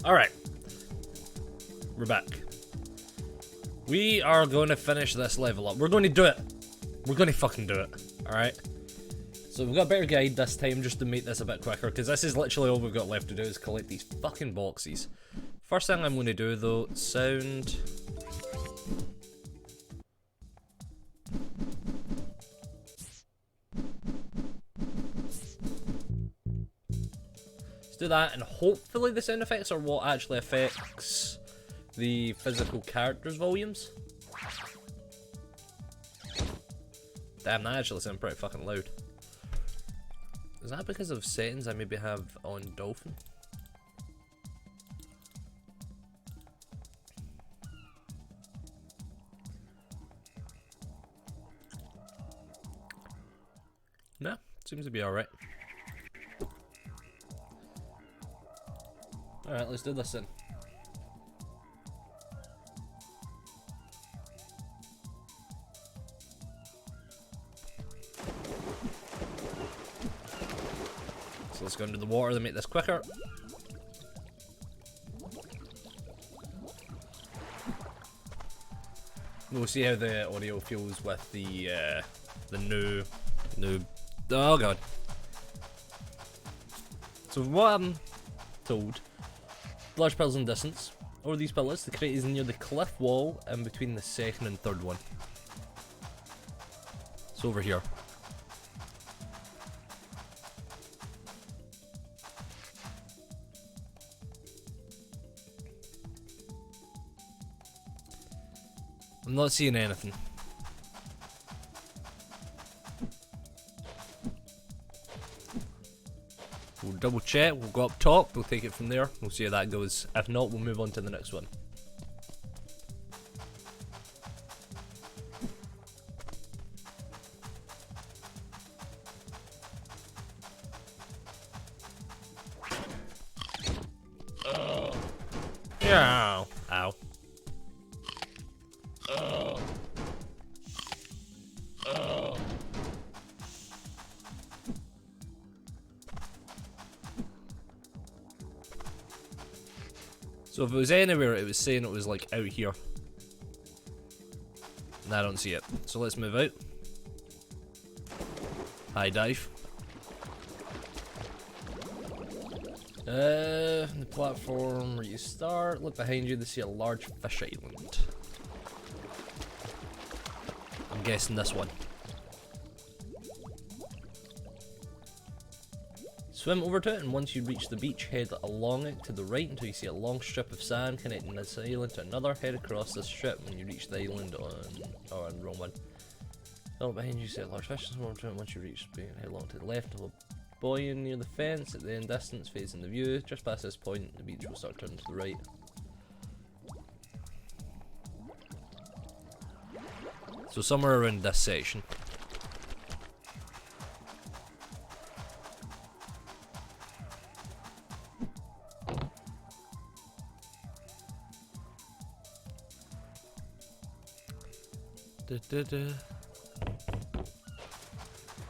Alright. We're back. We are going to finish this level up. We're going to do it. We're going to fucking do it. Alright? So we've got a better guide this time just to make this a bit quicker, because this is literally all we've got left to do is collect these fucking boxes. First thing I'm going to do though, sound... Let's do that, and hopefully the sound effects are what actually affects the physical characters' volumes. Damn, that actually sounds pretty fucking loud. Is that because of settings I maybe have on Dolphin? No, seems to be alright. Alright, let's do this then. So let's go into the water to make this quicker. We'll see how the audio feels with the new oh god. So what I'm told, large pillars in distance. Over these pillars, the crate is near the cliff wall in between the second and third one. It's over here. I'm not seeing anything. We'll double check, we'll go up top, we'll take it from there, we'll see how that goes. If not, we'll move on to the next one. Yeah. Ow. So if it was anywhere, it was saying it was like out here. And I don't see it. So let's move out. High dive. The platform where you start, look behind you to see a large fish island. I'm guessing this one. Swim over to it, and once you reach the beach, head along it to the right until you see a long strip of sand connecting this island to another. Head across this strip when you reach the island on wrong one. Look behind you, see a large fish. Swim over to it, once you reach the beach, head along to the left until a buoy near the fence at the end distance facing the view. Just past this point, the beach will start turning to the right. So somewhere around this section.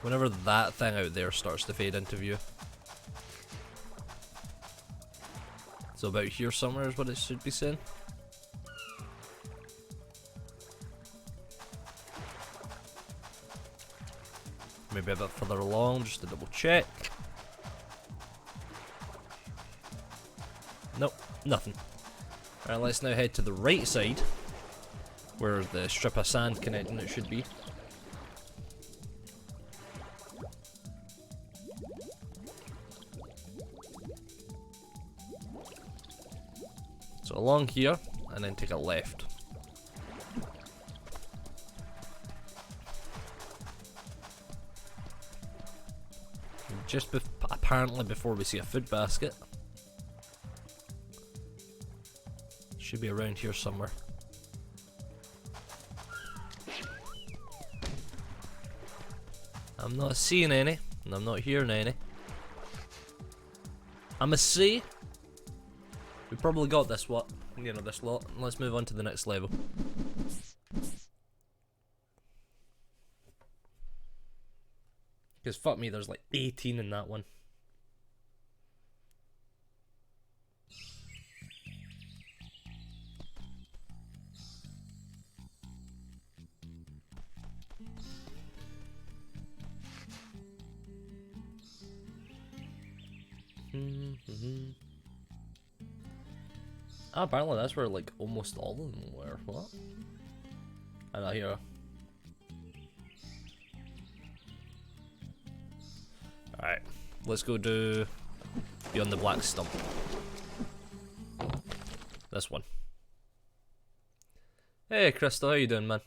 Whenever that thing out there starts to fade into view. So about here somewhere is what it should be saying. Maybe a bit further along just to double check. Nope, nothing. Alright, let's now head to the right side, where the strip of sand connecting it should be. So along here, and then take a left. Just apparently before we see a food basket. Should be around here somewhere. I'm not seeing any, and I'm not hearing any. I'ma see. We probably got this this lot. Let's move on to the next level. Because fuck me, there's like 18 in that one. Ah, apparently that's where like almost all of them were. What? I know here. Alright, let's go do Beyond the Black Stump. This one. Hey Crystal, how you doing, man?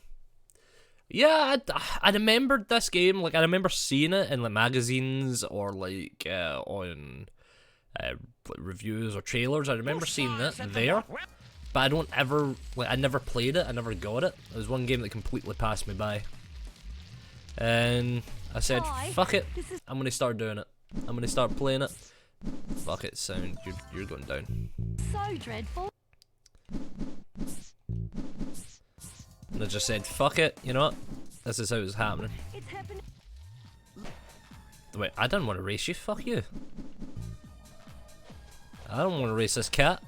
Yeah, I remembered this game, like I remember seeing it in like magazines or like on reviews or trailers. I remember seeing it there, but I don't ever, like I never played it, I never got it. It was one game that completely passed me by. And I said, fuck it, I'm gonna start doing it. I'm gonna start playing it. Fuck it, Sound, you're going down. So dreadful. And I just said, fuck it, you know what? This is how it's happening. It's happening. Wait, I didn't want to race you, fuck you. I don't want to race this cat.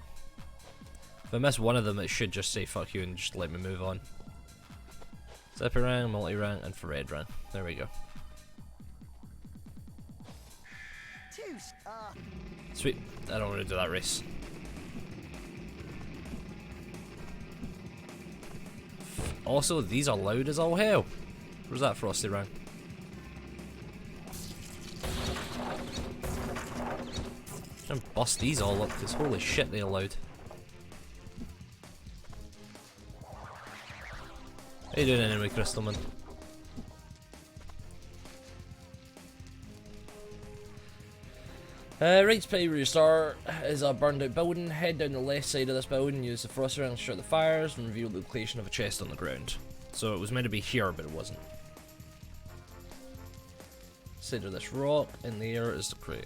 If I miss one of them, it should just say fuck you and just let me move on. Zippy rank, multi rank, infrared rank. There we go. Sweet. I don't want to do that race. Also, these are loud as all hell. Where's that frosty rank? I'm gonna bust these all up because holy shit, they are loud. How you doing anyway, Crystalman? Right pay where you start is a burned out building. Head down the left side of this building, use the frost round to shut the fires, and reveal the location of a chest on the ground. So it was meant to be here, but it wasn't. Side of this rock, and there is the crate.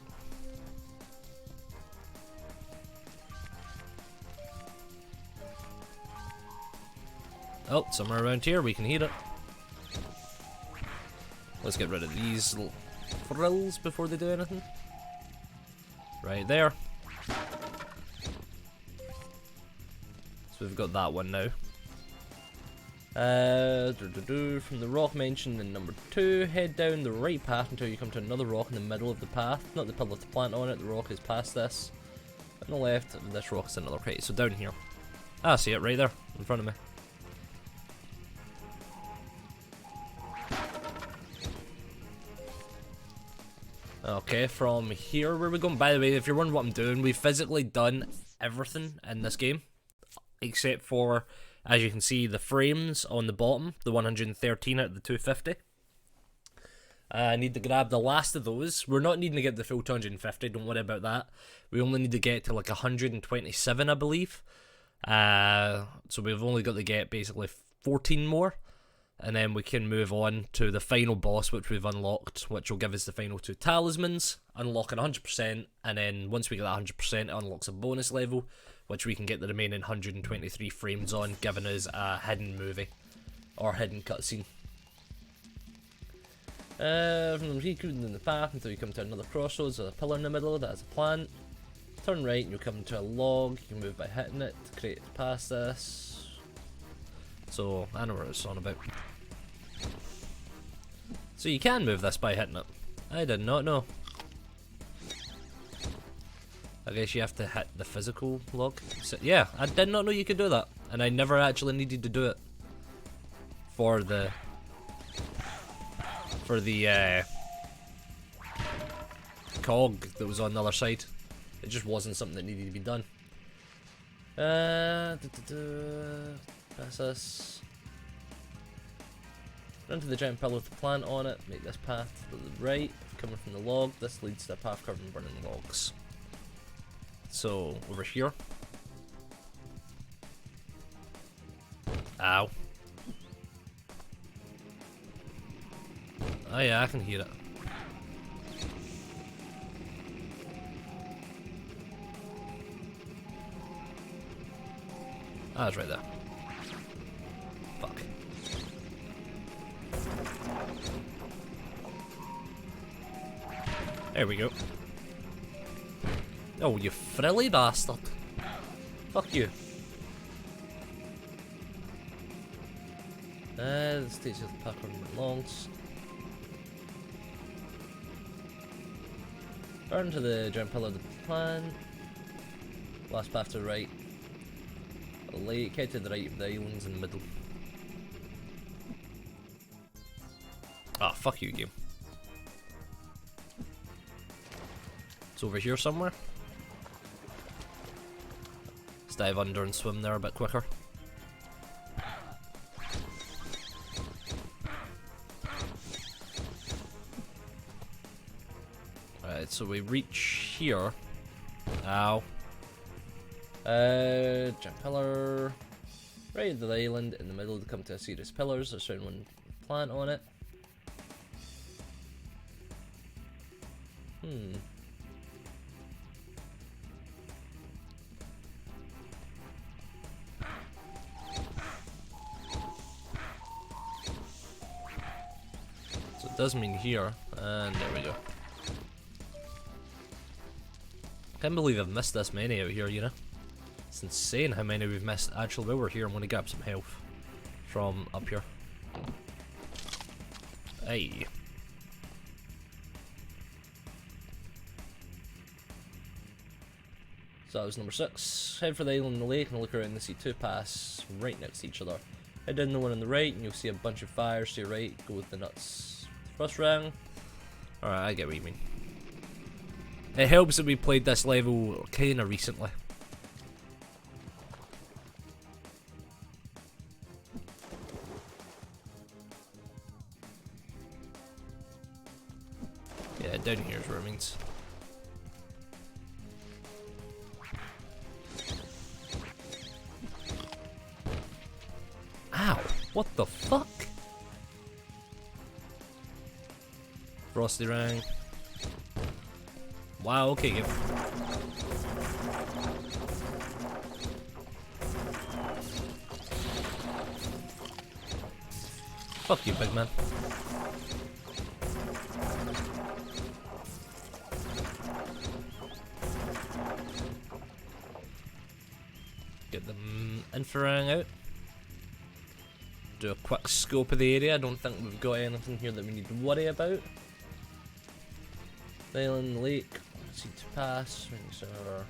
Oh, somewhere around here, we can hear it. Let's get rid of these little frills before they do anything. Right there. So we've got that one now. From the rock mentioned in number 2, head down the right path until you come to another rock in the middle of the path. Not the pillar with the plant on it, the rock is past this. On the left, this rock is another crate. So down here. Ah, see it right there, in front of me. Okay, from here, where are we going? By the way, if you're wondering what I'm doing, we've physically done everything in this game. Except for, as you can see, the frames on the bottom, the 113 out of the 250. I need to grab the last of those. We're not needing to get the full 250, don't worry about that. We only need to get to like 127, I believe. So we've only got to get basically 14 more. And then we can move on to the final boss, which we've unlocked, which will give us the final 2 talismans, unlock it 100%, and then once we get that 100%, it unlocks a bonus level, which we can get the remaining 123 frames on, giving us a hidden movie, or hidden cutscene. From the in the path until you come to another crossroads with a pillar in the middle that has a plant. Turn right and you'll come to a log, you can move by hitting it to create past this. So, I know what it's on about. So you can move this by hitting it. I did not know. I guess you have to hit the physical log. So, yeah, I did not know you could do that. And I never actually needed to do it. For the cog that was on the other side. It just wasn't something that needed to be done. That's us. Run to the giant pillar with the plant on it, make this path to the right, coming from the log, this leads to a path covered in burning logs. So, over here. Ow. Oh yeah, I can hear it. Ah, it's right there. Fuck. There we go. Oh, you frilly bastard. Fuck you. This takes you to the path where it belongs. Turn to the giant pillar of the plan. Last path to the right. A lake, head to the right of the islands in the middle. Ah, fuck you, game. It's over here somewhere. Let's dive under and swim there a bit quicker. Right, so we reach here. Ow. Giant pillar. Right at the island in the middle to come to a series of pillars. There's around one plant on it. So it does mean here, and there we go. Can't believe I've missed this many out here, you know? It's insane how many we've missed. Actually, while we're here, I'm gonna grab some health from up here. Hey. So that was number 6. Head for the island in the lake and look around and see 2 paths right next to each other. Head down the one on the right and you'll see a bunch of fires to your right. Go with the nuts. First round. Alright, I get what you mean. It helps that we played this level kinda recently. Yeah, down here's where it means. Ow! What the fuck? Frosty Rang. Wow, okay, give. Fuck you, big man. Get the infrarang out. Do a quick scope of the area. I don't think we've got anything here that we need to worry about. Island, lake, see to pass. Rings are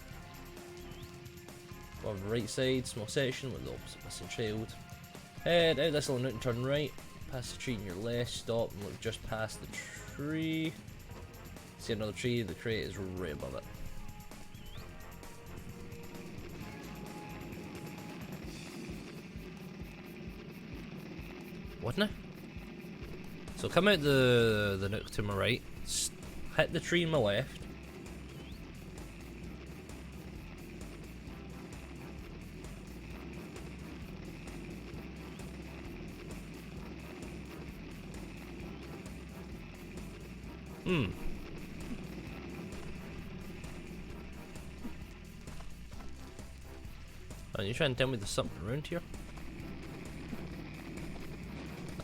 on the right side, small section with the opposite missing child. Head out this little note and turn right. Past the tree on your left, stop and look just past the tree. See another tree, the crate is right above it. Wasn't it? So come out the nook to my right, hit the tree on my left. Are you trying to tell me there's something around here?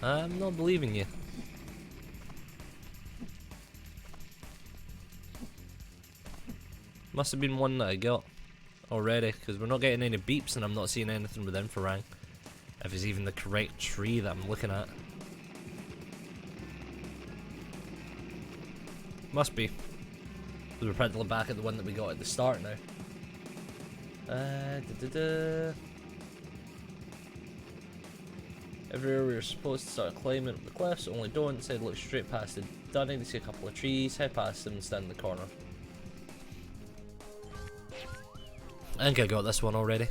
I'm not believing you. Must have been one that I got already, because we're not getting any beeps and I'm not seeing anything with infrarang. If it's even the correct tree that I'm looking at. Must be. We're practically back at the one that we got at the start now. Everywhere we were supposed to start climbing up the cliffs, only don't. Instead look straight past the dunning to see a couple of trees, head past them and stand in the corner. I think I got this one already.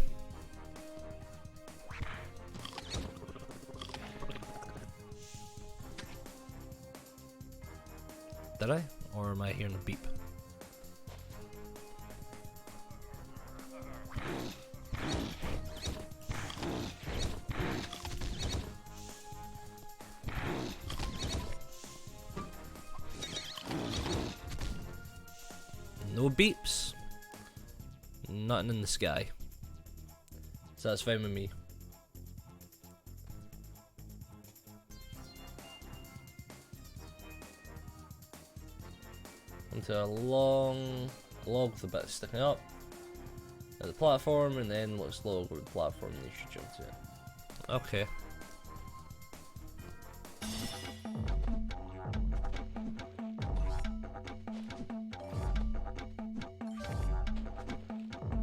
Did I? Or am I hearing a beep? No beeps. Nothing in the sky. So that's fine with me. Onto a long log with a bit sticking up at the platform, and then looks low over the platform and you should jump to it. Okay.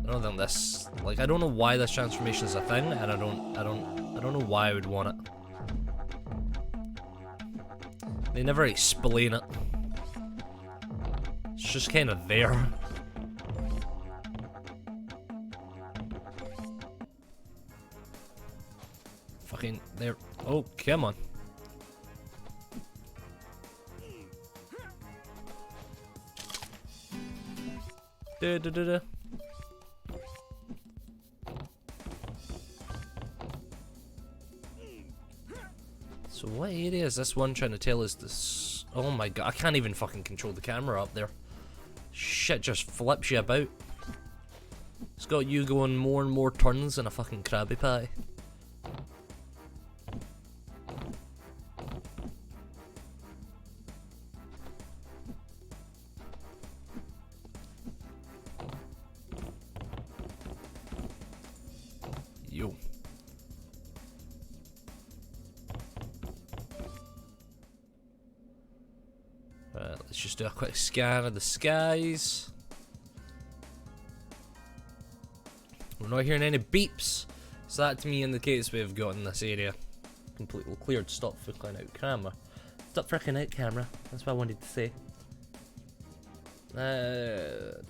I don't think this, like, I don't know why this transformation is a thing, and I don't know why I would want it. They never explain it. It's just kind of there. Fucking there. Oh, come on. Da da da da. So what area is this one trying to tell us this? Oh my god, I can't even fucking control the camera up there. Shit just flips you about. It's got you going more and more turns than a fucking Krabby Patty. Yo. Let's just do a quick scan of the skies. We're not hearing any beeps, so that to me indicates we've gotten this area completely cleared. Stop freaking out, camera. Stop freaking out, camera. That's what I wanted to say.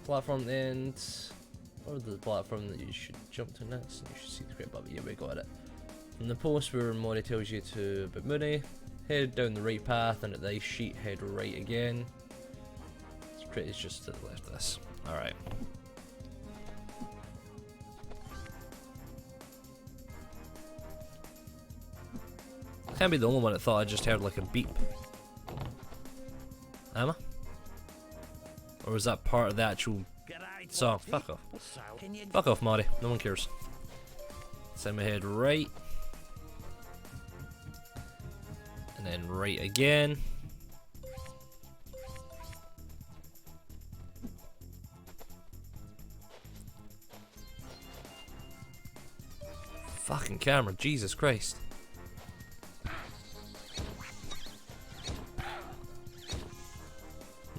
Platform at the end. Or the platform that you should jump to next. You should see the great bubble. Yeah, we got it. From the post where Mori tells you to but Mooney, head down the right path, and at the ice sheet, head right again. This crate is just to the left of this. Alright. Can't be the only one that thought I just heard like a beep. Am I? Or was that part of the actual song? Fuck off. Fuck off, Marty. No one cares. Send my head right. And then right again. Fucking camera, Jesus Christ.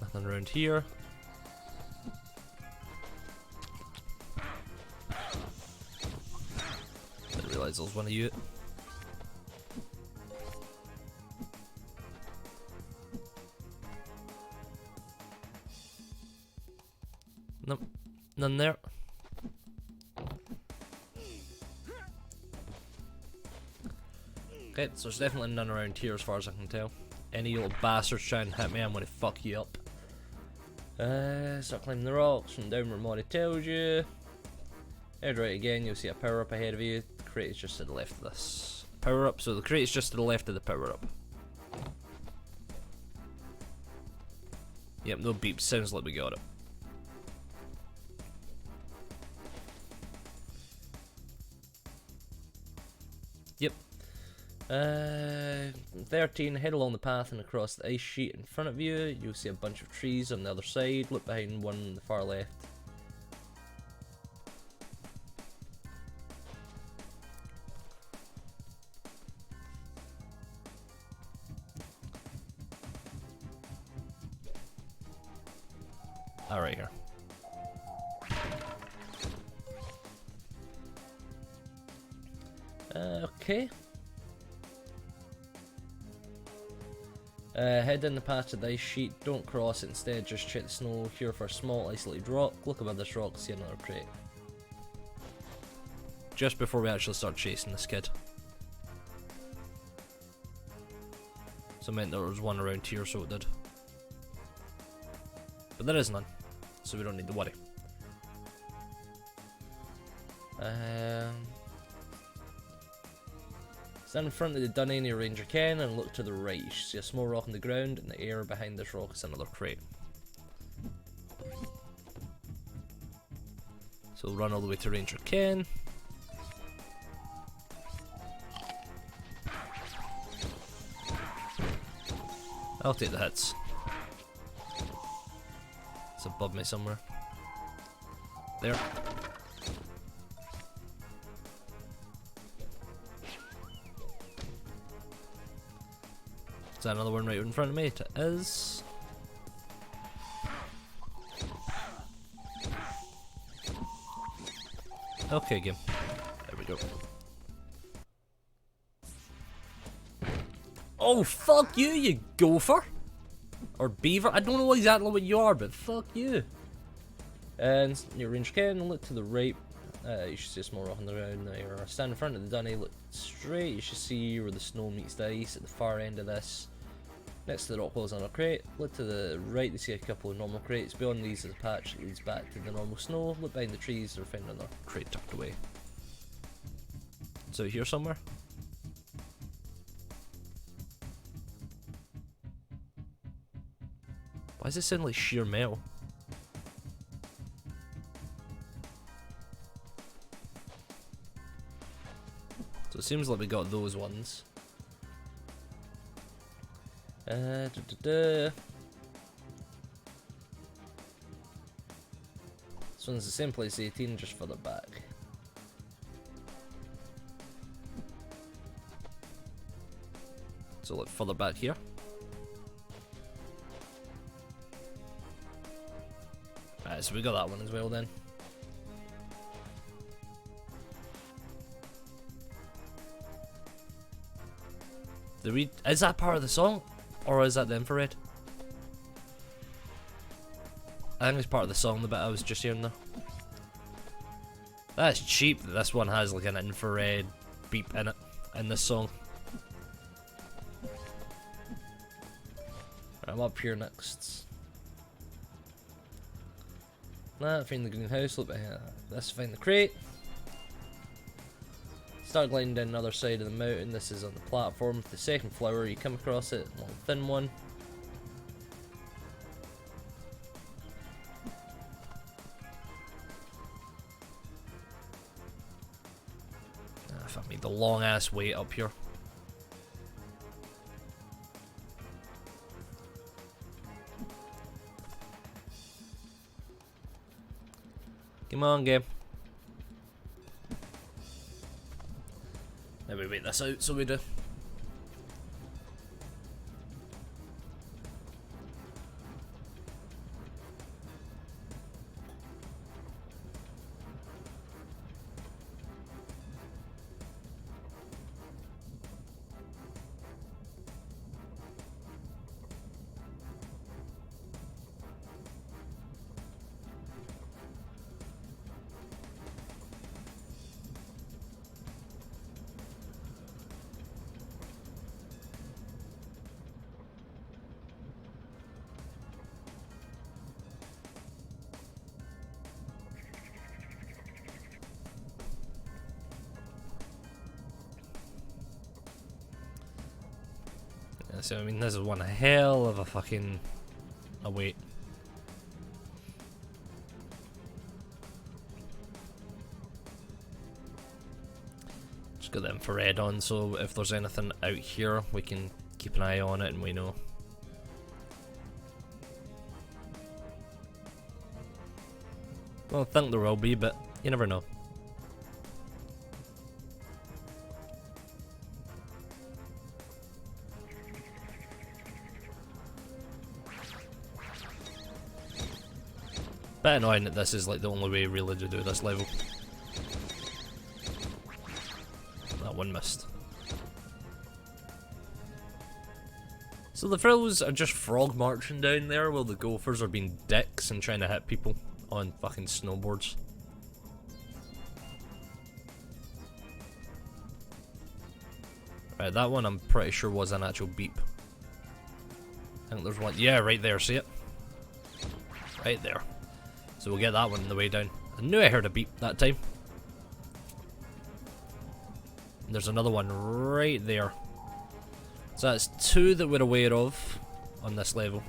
Nothing around here. Didn't realise there was one of you. Nope, none there. Okay, so there's definitely none around here as far as I can tell. Any little bastards trying to hit me, I'm gonna fuck you up. Start climbing the rocks from down where Mori tells you. Head right again, you'll see a power up ahead of you. The crate is just to the left of this power up, so the crate is just to the left of the power up. Yep, no beeps, sounds like we got it. Yep. 13, head along the path and across the ice sheet in front of you. You'll see a bunch of trees on the other side. Look behind one on the far left. Alright, here. Okay. Head in the path to the ice sheet, don't cross it, instead just check the snow here for a small isolated rock. Look above this rock, see another crate. Just before we actually start chasing this kid. So it meant there was one around here, so it did. But there is none, so we don't need to worry. Stand in front of the Dunny near Ranger Ken and look to the right. You should see a small rock on the ground, and the air behind this rock is another crate. So we'll run all the way to Ranger Ken. I'll take the hits. It's above me somewhere. There. Is that another one right in front of me? It is. Okay, game. There we go. Oh, fuck you, you gopher! Or beaver. I don't know exactly what you are, but fuck you. And your range can look to the right. You should see a small rock on the ground there. Stand in front of the dunny, look straight. You should see where the snow meets the ice at the far end of this. Next to the rock walls on a crate. Look to the right to see a couple of normal crates. Beyond these is a patch that leads back to the normal snow. Look behind the trees, they're found another crate tucked away. So here somewhere? Why does it sound like sheer metal? So it seems like we got those ones. This one's the same place, 18, just further back. So look further back here. Alright, so we got that one as well then. Is that part of the song? Or is that the infrared? I think it's part of the song, the bit I was just hearing there. That's cheap that this one has like an infrared beep in it, in this song. Right, I'm up here next. Nah, find the greenhouse, look behind this, find the crate. Start gliding down the other side of the mountain. This is on the platform. The second flower, you come across it, a little thin one. Ah, fuck me, the long ass wait up here. Come on, game. Let me wait this out so we do. So I mean, this is one hell of a fucking wait. Just got the infrared on, so if there's anything out here, we can keep an eye on it and we know. Well, I think there will be, but you never know. Bit annoying that this is like the only way really to do this level. That one missed. So the frills are just frog marching down there while the gophers are being dicks and trying to hit people on fucking snowboards. Right, that one I'm pretty sure was an actual beep. I think there's one, yeah, right there, see it? Right there. So we'll get that one on the way down. I knew I heard a beep that time. And there's another one right there. So that's two that we're aware of on this level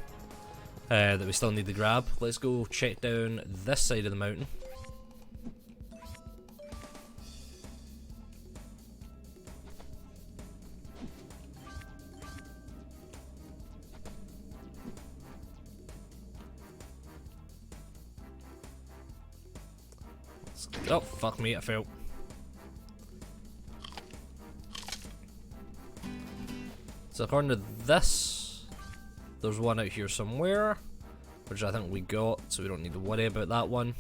that we still need to grab. Let's go check down this side of the mountain. Oh, fuck me, I fell. So according to this, there's one out here somewhere, which I think we got, so we don't need to worry about that one.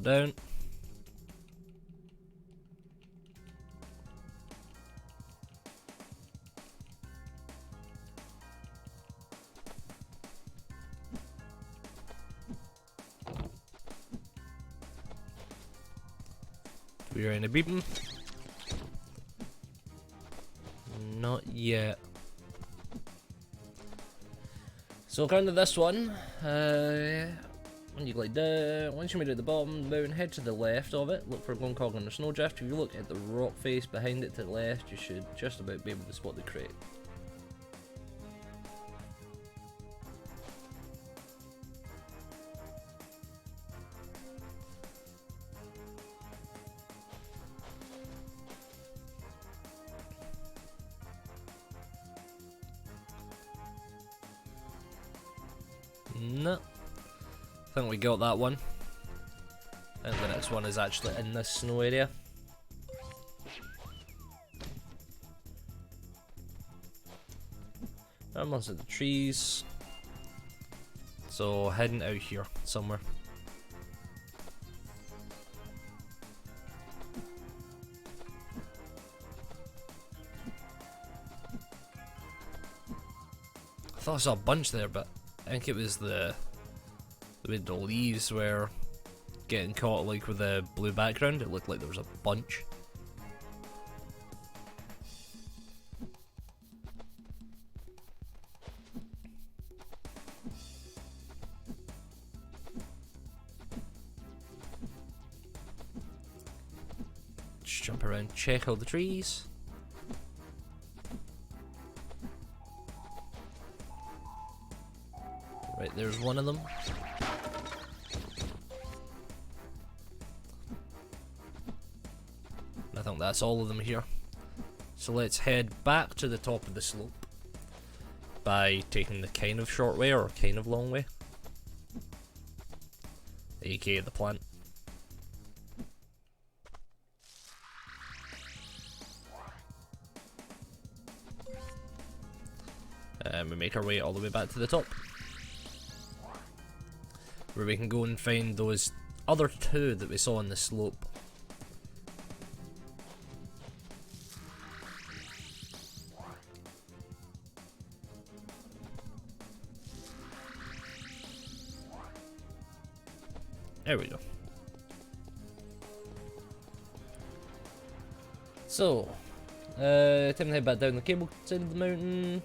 down. We're in a beeping. Not yet. So according to this one, when you glide down, once you made it at the bottom of the mountain, head to the left of it, look for a Gloncog on the snowdrift. If you look at the rock face behind it to the left, you should just about be able to spot the crate. No. I think we got that one. And the next one is actually in this snow area. Amongst the trees. So heading out here somewhere. I thought I saw a bunch there, but I think it was the way the leaves were getting caught, like with the blue background. It looked like there was a bunch. Just jump around, check all the trees. Right, there's one of them. I think that's all of them here. So let's head back to the top of the slope by taking the kind of short way or kind of long way, aka the plant. And we make our way all the way back to the top, where we can go and find those other two that we saw on the slope. There we go. So, time to head back down the cable side of the mountain.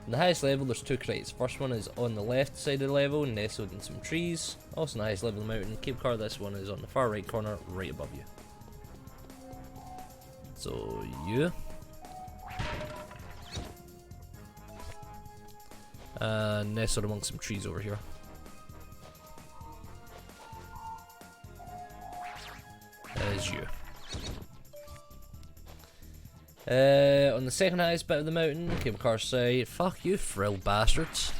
On the highest level, there's two crates. First one is on the left side of the level, nestled in some trees. Also on the highest level of the mountain. Cable car, this one is on the far right corner, right above you. So, you. Nestled amongst some trees over here. As you. On the second highest bit of the mountain, cable car side. Fuck you, frill bastards.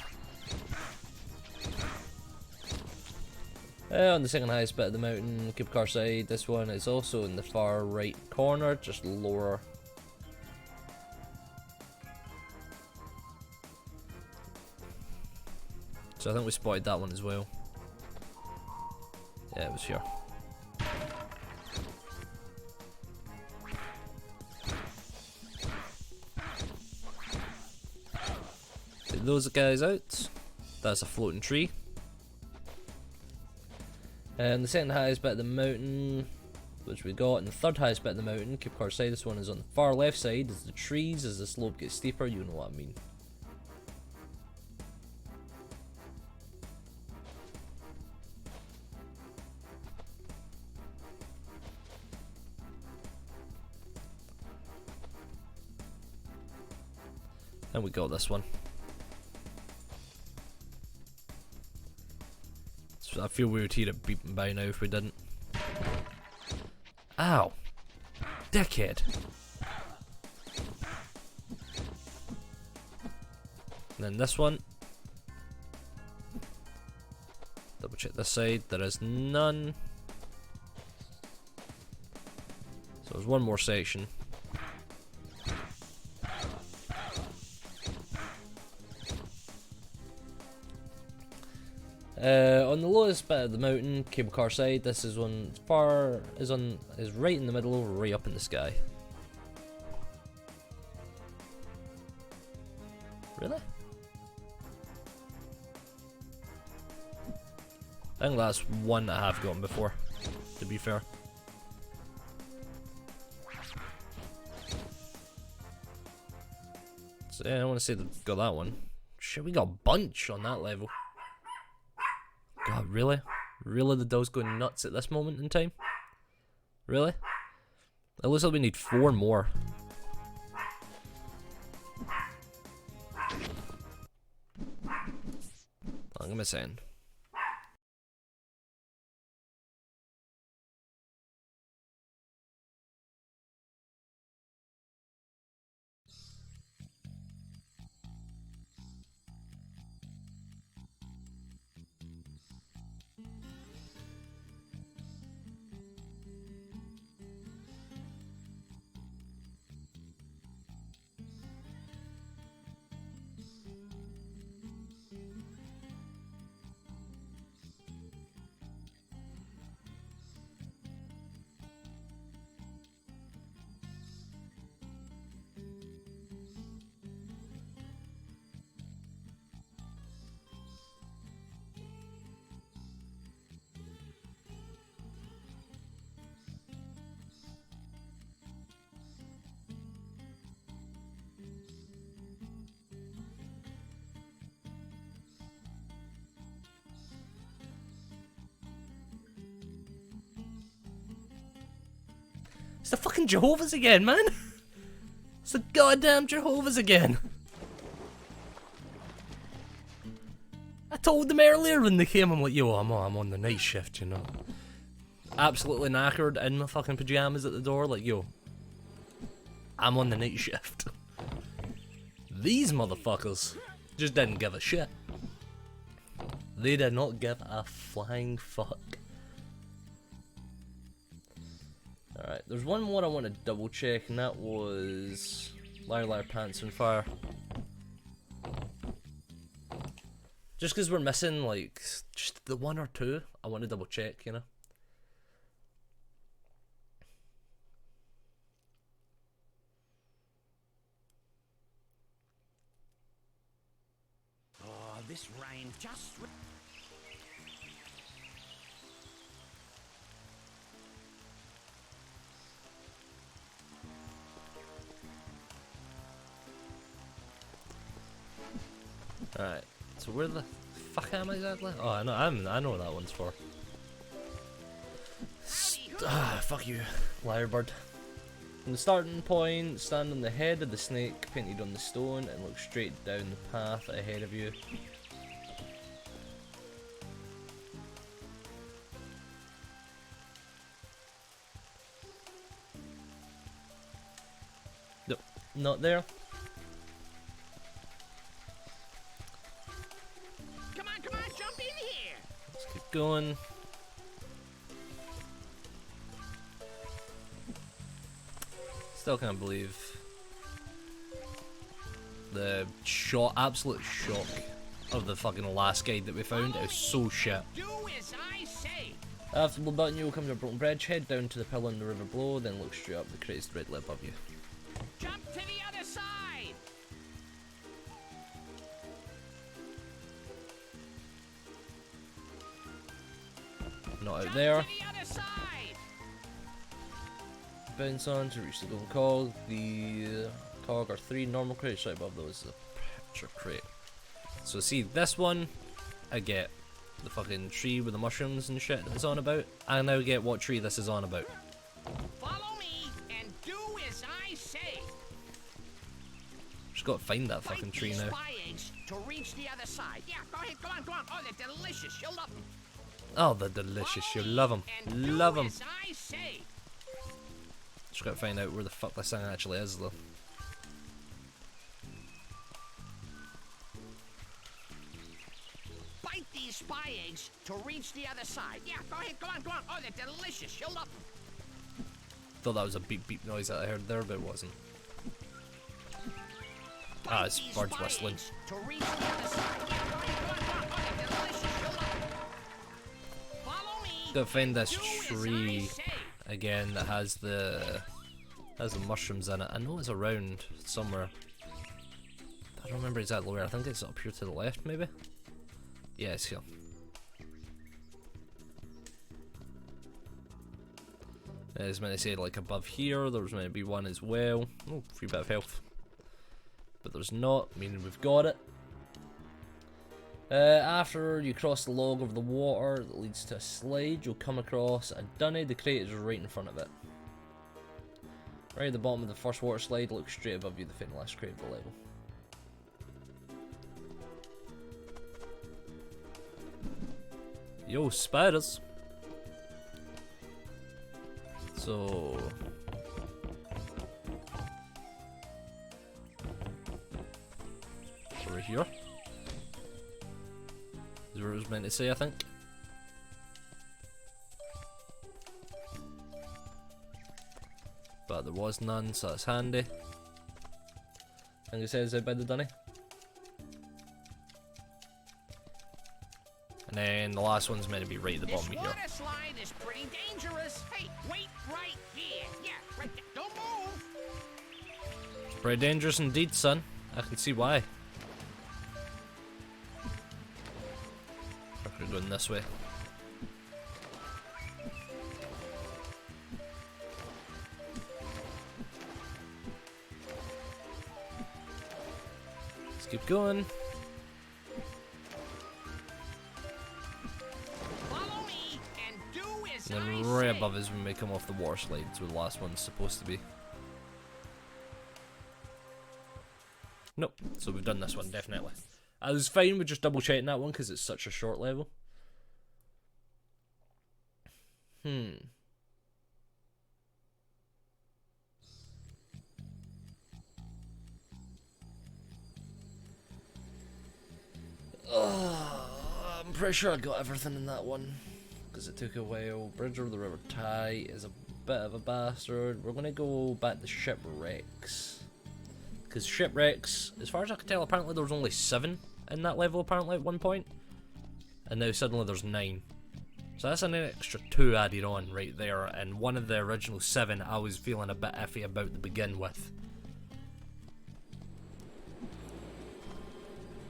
On the second highest bit of the mountain, cable car side. This one is also in the far right corner, just lower. So I think we spotted that one as well. Yeah, it was here. Take those guys out. That's a floating tree. And the second highest bit of the mountain, which we got, and the third highest bit of the mountain, keep car side. This one is on the far left side. As the trees, as the slope gets steeper, you know what I mean. And we got this one. So I feel we would hear it beeping by now if we didn't. Ow! Dickhead! And then this one. Double check this side. There is none. So there's one more section. On the lowest bit of the mountain, cable car side, this is one is right in the middle, right up in the sky. Really? I think that's one that I have gotten before, to be fair. So yeah, I want to say that got that one. Shit, we got a bunch on that level. God, really? Really the doll's going nuts at this moment in time? Really? It looks like we need 4 more. I'm missing. It's the fucking Jehovah's again, man! It's the goddamn Jehovah's again! I told them earlier when they came, I'm like, yo, I'm on the night shift, you know. Absolutely knackered in my fucking pajamas at the door, like, yo, I'm on the night shift. These motherfuckers just didn't give a shit. They did not give a flying fuck. Alright, there's one more I want to double check, and that was Liar Liar Pants on Fire. Just because we're missing, like, just the 1 or 2, I want to double check, you know? Oh, this rain just... Alright, so where the fuck am I exactly? Oh, I know what that one's for. Fuck you, liar bird. From the starting point, stand on the head of the snake painted on the stone and look straight down the path ahead of you. Nope, not there. Come on, jump in here! Let's keep going. Still can't believe the absolute shock of the fucking last guide that we found. It was so shit. Do as I say. After the button, you will come to a broken bridge, head down to the pillar in the river below, then look straight up the crazed red light above you. Jump to the other side. Not out there. To the other side. Bounce on to reach the golden cog. The cog are 3 normal crates right above those. Is a picture crate. So see, this one, I get the fucking tree with the mushrooms and shit that it's on about. I now get what tree this is on about. Follow me and do as I say. Just gotta find that fucking tree now. Spy eggs to reach the other side. Yeah, go ahead, go on. Oh, they're delicious. You'll love them. Oh, they're delicious. You love them. Love them. As I say. Just gotta find out where the fuck this thing actually is, though. Bite these spy eggs to reach the other side. Yeah, go ahead, go on. Oh, they're delicious. You'll love them. Thought that was a beep beep noise that I heard there, but it wasn't. Ah, it's birds whistling. To reach the other side. Yeah, go on. Oh, they're delicious. You'll love them. Gotta find this tree again that has the mushrooms in it. I know it's around somewhere. I don't remember exactly where. I think it's up here to the left, maybe? Yeah, it's here. It's meant to say like above here, there was meant to be one as well. Oh, free bit of health. But there's not, meaning we've got it. After you cross the log over the water that leads to a slide, you'll come across a dunny. The crate is right in front of it. Right at the bottom of the first water slide, look straight above you, the last crate of the level. Yo, spiders! So... over here. Is where it was meant to say, I think. But there was none, so that's handy. I think it says out by the dunny. And then the last one's meant to be right at the bottom here. This water slide is pretty dangerous. Hey, wait right here. Yeah, right there. Don't move. Pretty dangerous indeed, son. I can see why. We're going this way. Let's keep going. Follow me and do as And I then right say. above us when we come off the water slide, that's where the last one's supposed to be. Nope, so we've done this one, definitely. I was fine with just double checking that one because it's such a short level. I'm pretty sure I got everything in that one because it took a while. Bridge over the River Ty is a bit of a bastard. We're gonna go back to shipwrecks because shipwrecks, as far as I can tell, apparently there was only 7 in that level apparently at one point, and now suddenly there's 9. So that's an extra 2 added on right there, and one of the original 7 I was feeling a bit iffy about to begin with.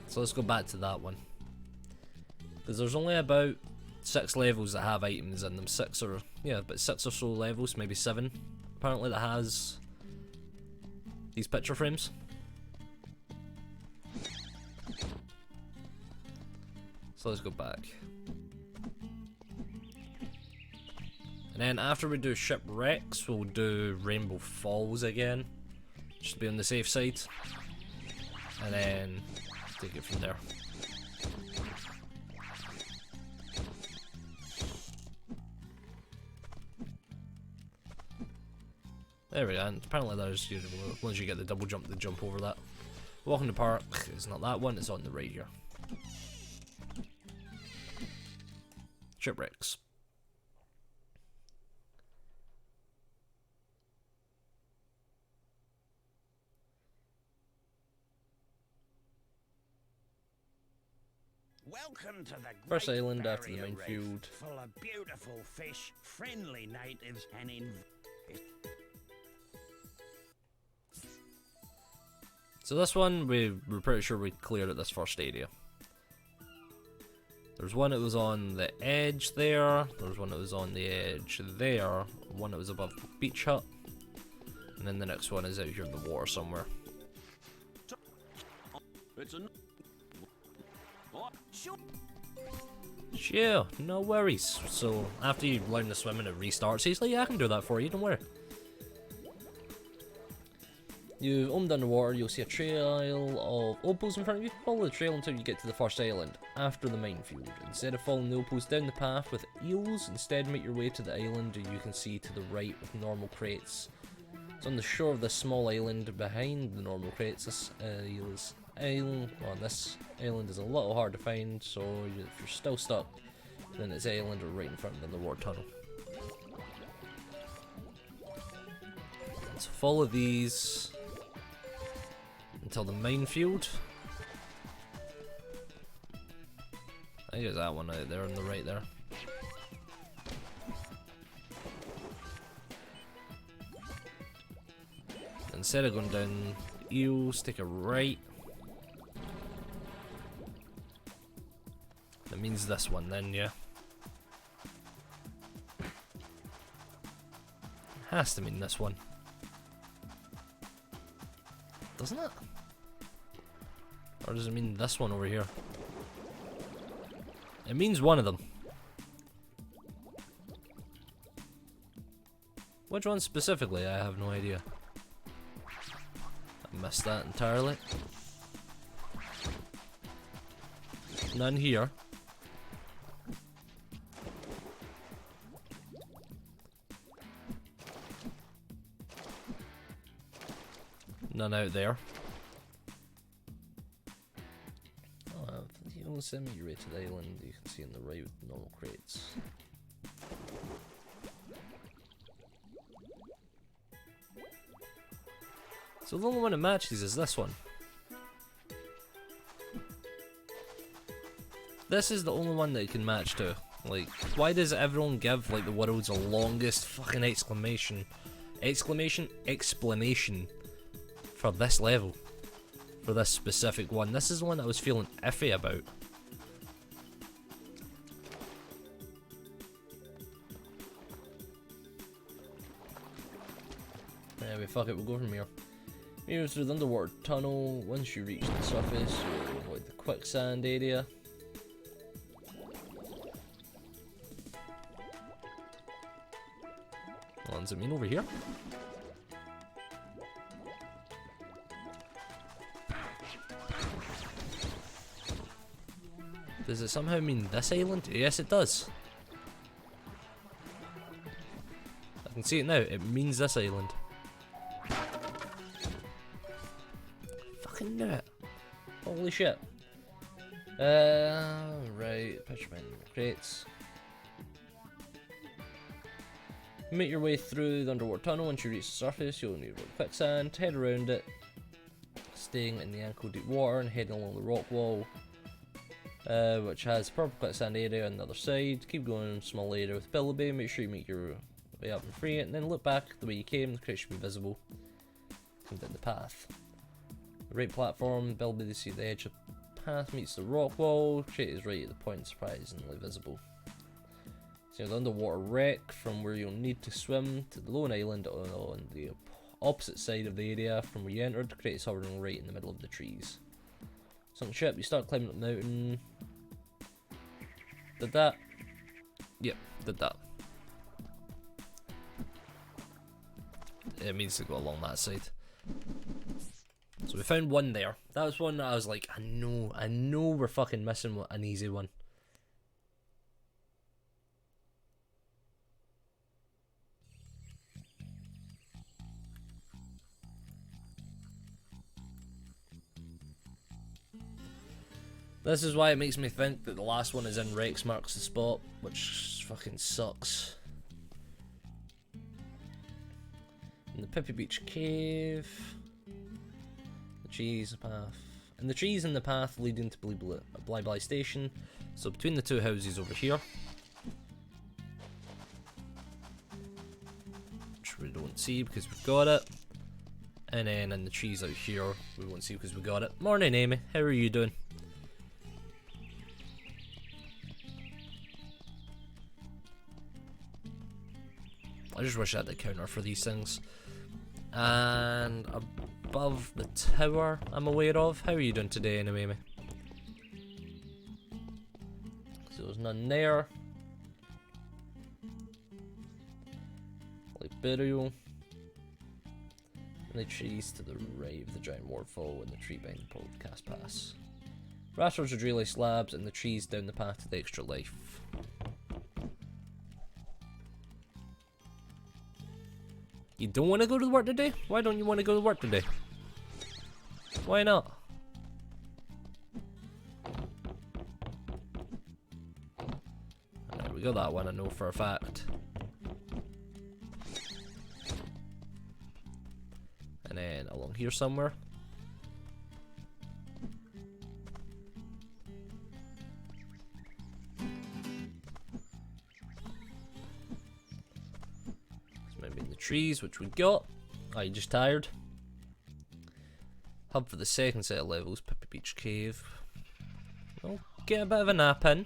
So let's go back to that one. Because there's only about 6 levels that have items in them. 6 or, yeah, about 6 or so levels, maybe 7 apparently, that has these picture frames. So let's go back. And then after we do shipwrecks, we'll do Rainbow Falls again, just to be on the safe side. And then take it from there. There we go, and apparently there's, once you get the double jump, to jump over that. Walking the park is not that one, it's on the right here. Shipwrecks. Welcome to the First Great island after the Barrier main Reef, field. full of beautiful fish, friendly natives, and So this one, we're pretty sure we cleared at this first area. There's one that was on the edge there, there's one that was on the edge there, one that was above the beach hut, and then the next one is out here in the water somewhere. Sure, no worries. So after you learn to swim and it restarts, he's like, yeah, I can do that for you, don't worry. You underwater, you'll see a trail of opals in front of you. Follow the trail until you get to the first island, after the minefield. Instead of following the opals down the path with eels, instead make your way to the island you can see to the right with normal crates. It's on the shore of this small island behind the normal crates. This island is a little hard to find, so if you're still stuck, then it's island or right in front of the water tunnel. So follow these until the minefield. I think there's that one out there on the right there. instead of going down the eels, take a right. That means this one then, yeah. Has to mean this one. Doesn't it? Or does it mean this one over here? It means one of them. Which one specifically? I have no idea. I missed that entirely. None here. None out there. Oh, the only semi-rated island you can see on the right with normal crates. So the only one that matches is this one. This is the only one that it can match to. Like, why does everyone give like the world's longest fucking explanation for this level? For this specific one. This is the one that I was feeling iffy about. Anyway, fuck it, we'll go from here. Here's through the underwater tunnel. Once you reach the surface, you'll avoid the quicksand area. Well, does it mean over here? Does it somehow mean this island? Yes, it does. I can see it now. It means this island. Fucking knew it. Holy shit. Right. Pitchman crates. Make your way through the underwater tunnel. Once you reach the surface, you'll need to avoid quicksand. Head around it, staying in the ankle deep water and heading along the rock wall. Which has purple quicksand area on the other side. Keep going, small area with Billaby. Make sure you make your way up and free it, and then look back the way you came. The crate should be visible. Come down the path. The right platform, Billaby to see the edge of the path meets the rock wall. Crate is right at the point, surprisingly visible. So the underwater wreck from where you'll need to swim to the lone island on the opposite side of the area from where you entered. The crate is hovering right in the middle of the trees. Sunk ship, you start climbing up the mountain. Did that? Yep, did that. It means to go along that side. So we found one there. That was one that I was like, I know we're fucking missing an easy one. This is why it makes me think that the last one is in Rex Marks the Spot, which fucking sucks. In the Pippi Beach Cave. The trees path. And the trees in the path leading to Bly Bly Station. So between the two houses over here. Which we don't see because we've got it. And then in the trees out here, we won't see because we got it. Morning Amy, how are you doing? I just wish I had the counter for these things. And above the tower I'm aware of. How are you doing today anyway, mate? So there's none there. Like burial. And the trees to the right of the giant waterfall and the tree behind the podcast pass. Rafters of relay slabs and the trees down the path to the extra life. You don't want to go to work today? Why don't you want to go to work today? Why not? Alright, we got that one, I know for a fact. And then along here somewhere. Trees, which we got. Oh, you just tired? Hub for the second set of levels, Pippi Beach Cave. We'll get a bit of a nap in.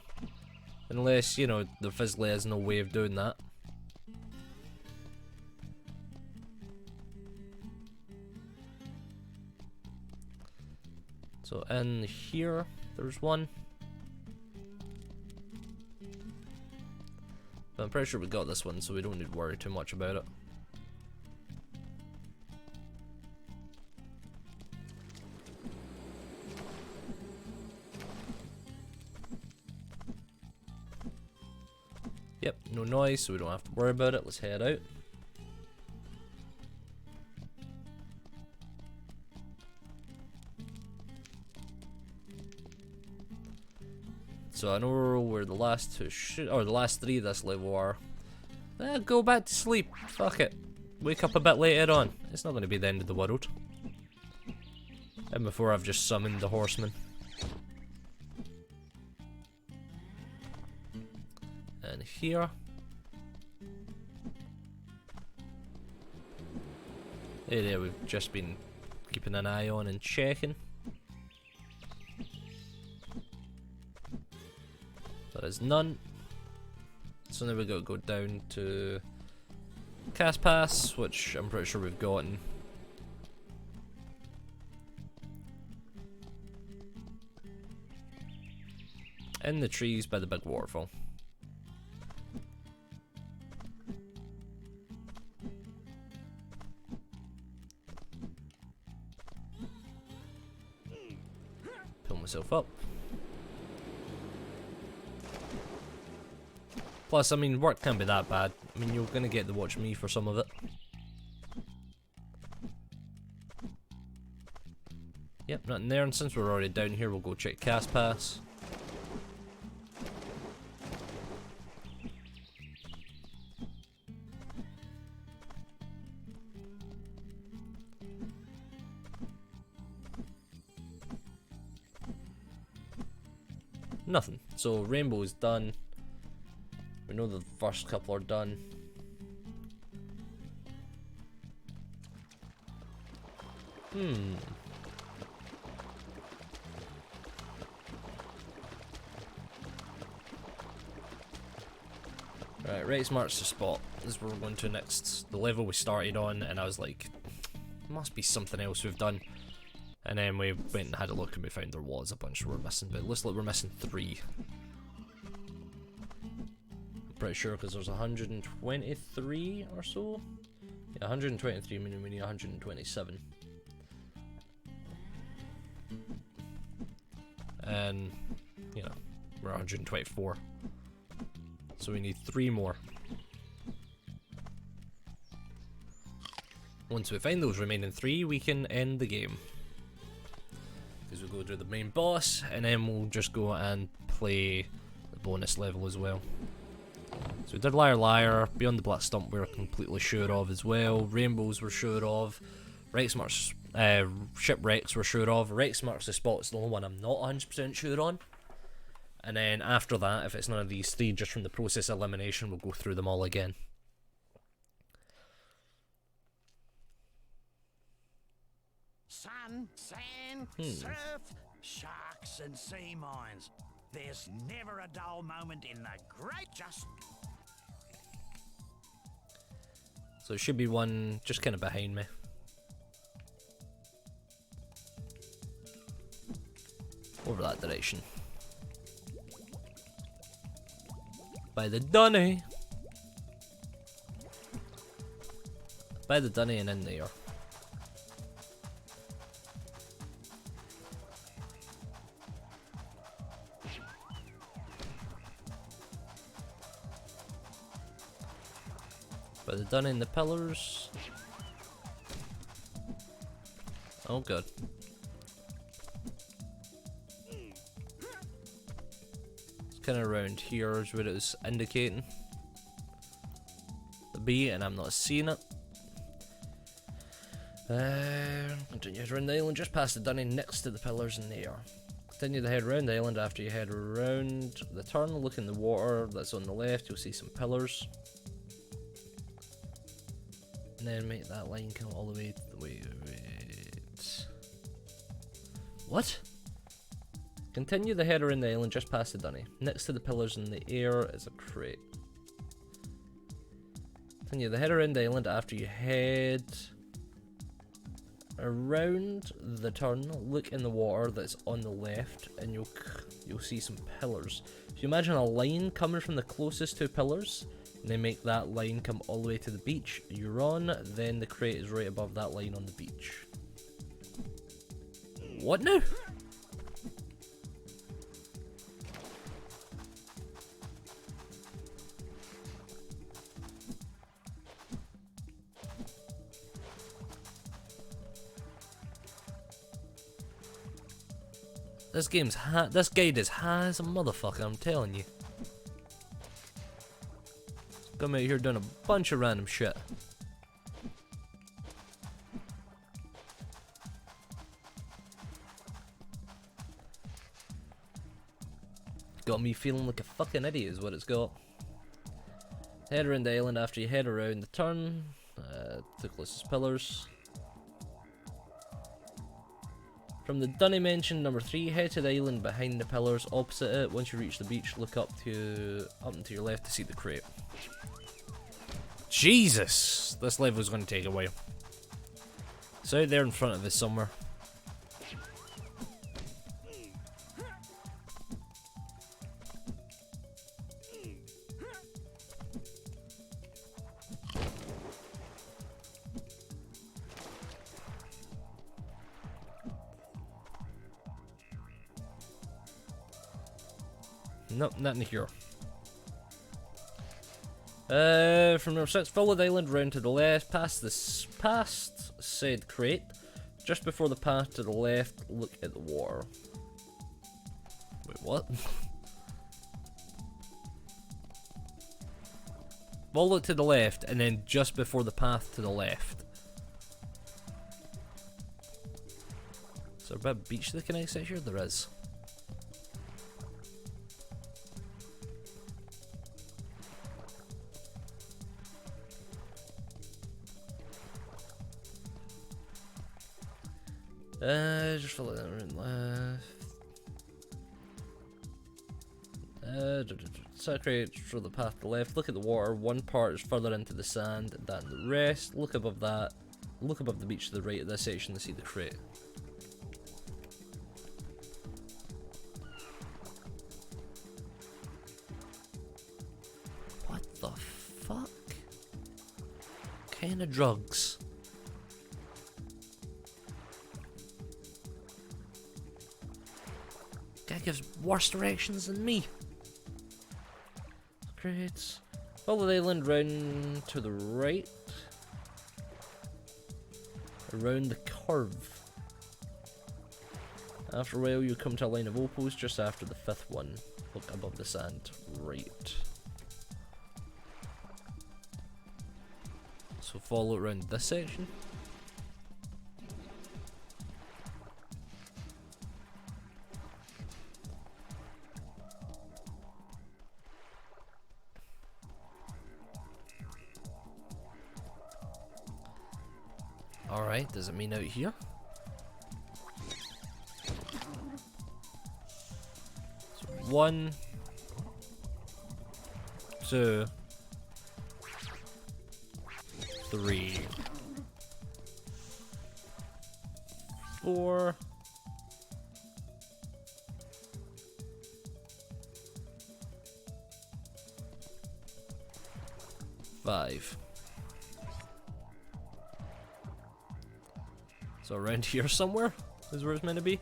Unless, you know, there physically is no way of doing that. So in here, there's one. But I'm pretty sure we got this one, so we don't need to worry too much about it. Yep, no noise, so we don't have to worry about it. Let's head out. So I know where the last two or the last three of this level are. Go back to sleep. Fuck it. Wake up a bit later on. It's not going to be the end of the world. And before I've just summoned the horseman. And here. Area we've just been keeping an eye on and checking. There is none. So now we've got to go down to Cast Pass, which I'm pretty sure we've gotten. In the trees by the big waterfall. Pull myself up. Plus, I mean, work can't be that bad. I mean, you're gonna get to watch me for some of it. Yep, nothing there, and since we're already down here, we'll go check Cast Pass. Nothing. So, Rainbow is done. We know the first couple are done. Right, race marks the spot. This is where we're going to next. The level we started on, and I was like, must be something else we've done. And then we went and had a look and we found there was a bunch we're missing, but it looks like we're missing 3. Pretty sure because there's 123 or so. Yeah, 123, meaning we need 127. And, you know, we're 124. So we need 3 more. Once we find those remaining 3, we can end the game. Because we'll go to the main boss, and then we'll just go and play the bonus level as well. So we did Liar Liar, Beyond the Black Stump we're completely sure of as well, Rainbows we're sure of, Rexmark's Shipwrecks we're sure of, Rexmark's the Spot's the only one I'm not 100% sure on. And then after that, if it's none of these 3, just from the process of elimination, we'll go through them all again. Sun, sand, surf, sharks and sea mines. There's never a dull moment in the great So it should be one just kind of behind me. Over that direction. By the dunny. By the dunny and in there. By the dunny and the pillars. Oh god. Kind of around here is what it was indicating the B, and I'm not seeing it. Continue around the island just past the dunny next to the pillars in there. Continue to head around the island. After you head around the turn, look in the water that's on the left, you'll see some pillars. And then make that line come all the way to the way. Wait. What? Continue the head around the island just past the dunny. Next to the pillars in the air is a crate. Continue the head around the island after you head around the turn. Look in the water that's on the left, and you'll see some pillars. So you imagine a line coming from the closest two pillars, and then make that line come all the way to the beach. You're on, then the crate is right above that line on the beach. What now? This guide is high as a motherfucker, I'm telling you. Come out here doing a bunch of random shit. Got me feeling like a fucking idiot is what it's got. Head around the island after you head around the turn. To closest pillars. From the dunny mentioned number 3, head to the island behind the pillars opposite it. Once you reach the beach, look up and to your left to see the crate. Jesus! This level is going to take a while. It's out there in front of us somewhere. Nope, nothing here. From number 6, follow the island round to the left, past said crate. Just before the path to the left, look at the water. Wait, what? Follow it to the left, and then just before the path to the left. Is there a bit of beach that can exit here? There is. Just follow that around left. Separate from the path to the left. Look at the water. One part is further into the sand than the rest. Look above that. Look above the beach to the right of this section to see the crate. What the fuck? What kind of drugs? Guy gives worse directions than me. Great. Follow the island round to the right. Around the curve. After a while you come to a line of opals just after the 5th one. Look above the sand. Right. So follow around this section. Alright, does it mean out here? So 1, 2, 3, 4, 5. So around here somewhere is where it's meant to be.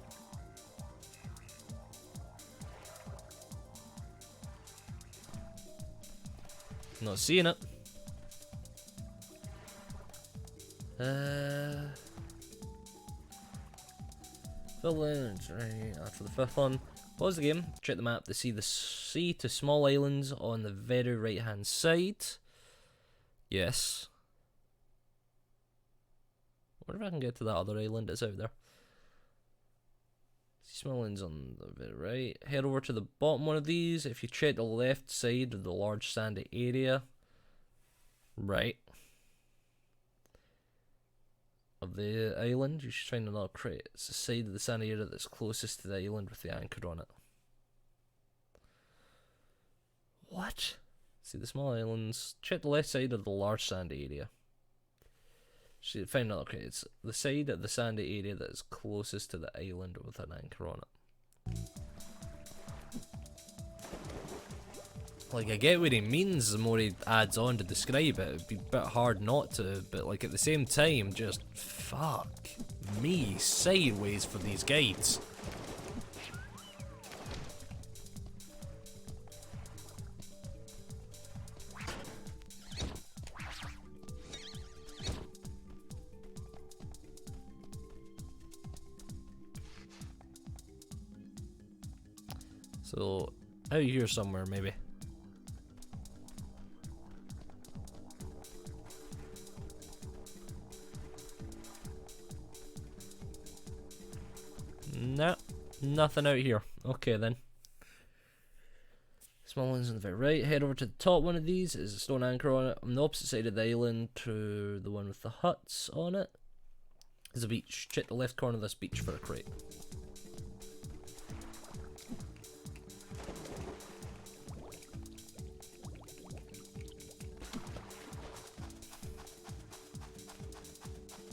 Not seeing it. Fill in right after the 5th one. Pause the game, check the map to see the sea to small islands on the very right hand side. Yes. Wonder if I can get to that other island that's out there. See small islands on the very right. Head over to the bottom one of these. If you check the left side of the large sandy area. Right. Of of the island, you should find another crate. It's the side of the sand area that's closest to the island with the anchor on it. What? See the small islands. Check the left side of the large sandy area. Should find another crate. It's the side of the sandy area that is closest to the island with an anchor on it. Like, I get what he means the more he adds on to describe it. It'd be a bit hard not to, but like at the same time, just fuck me sideways for these guides. So, out here somewhere maybe. No, nothing out here. Okay then. Small ones on the very right. Head over to the top one of these. Is a stone anchor on it. On the opposite side of the island to the one with the huts on it is a beach. Check the left corner of this beach for a crate.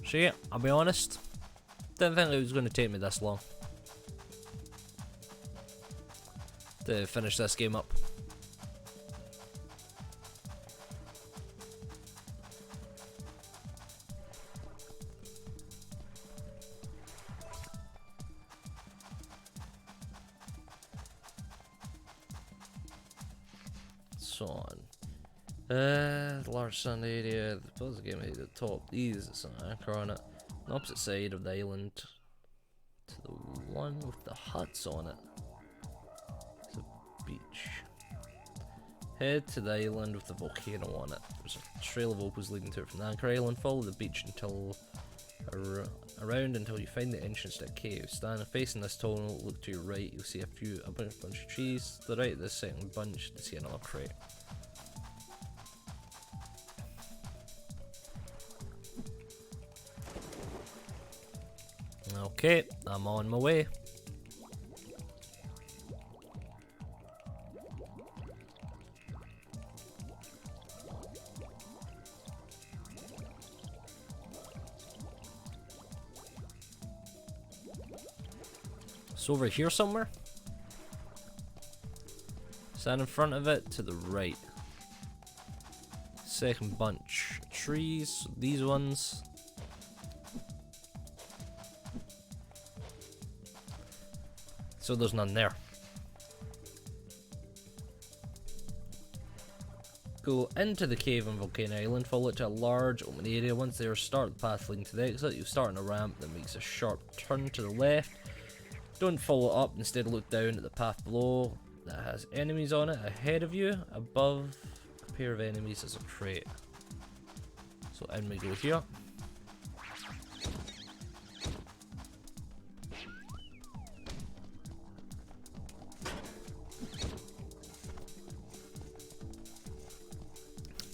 So yeah, I'll be honest, didn't think it was going to take me this long to finish this game up. So on. Large sand area, the puzzle game at the top, these is an anchor on it. On the opposite side of the island to the one with the huts on it. It's a beach. Head to the island with the volcano on it. There's a trail of opals leading to it from the anchor island. Follow the beach until around until you find the entrance to a cave. Stand facing this tunnel, look to your right, you'll see a bunch of trees. To the right of this second bunch to see another crate. Okay, I'm on my way. It's over here somewhere. Stand in front of it to the right. Second bunch. Trees, these ones. So there's none there. Go into the cave on Volcano Island, follow it to a large open area. Once there, start the path leading to the exit. You start on a ramp that makes a sharp turn to the left. Don't follow up, instead look down at the path below that has enemies on it. Ahead of you, above a pair of enemies is a crate. So in we go here.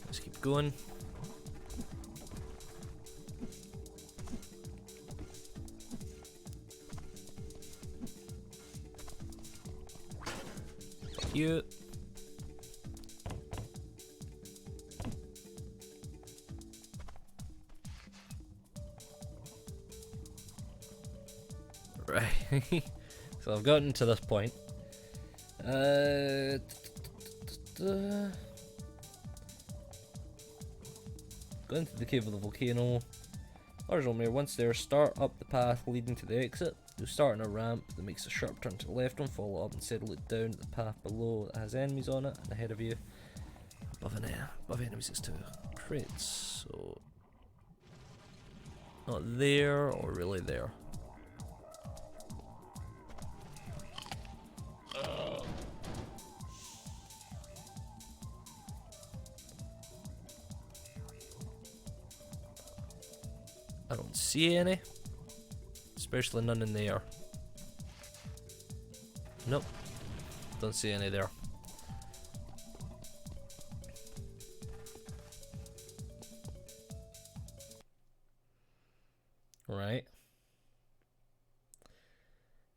Let's keep going. You. Right. So I've gotten to this point. Go into the cave of the volcano. Large open area. Once there, start up the path leading to the exit. You'll start on a ramp that makes a sharp turn to the left. Don't follow up, instead look down at the path below that has enemies on it, and ahead of you, above enemies is two crates. So not there or really there. I don't see any. Especially none in there. Nope. Don't see any there. Right.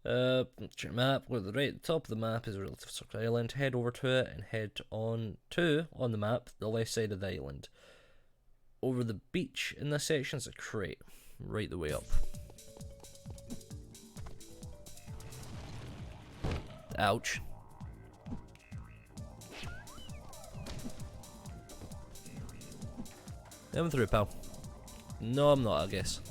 Your map. Where the right at the top of the map is a relative circle island. Head over to it and head on the map, the left side of the island. Over the beach in this section is a crate, right the way up. Ouch. I'm through, pal. No, I'm not, I guess.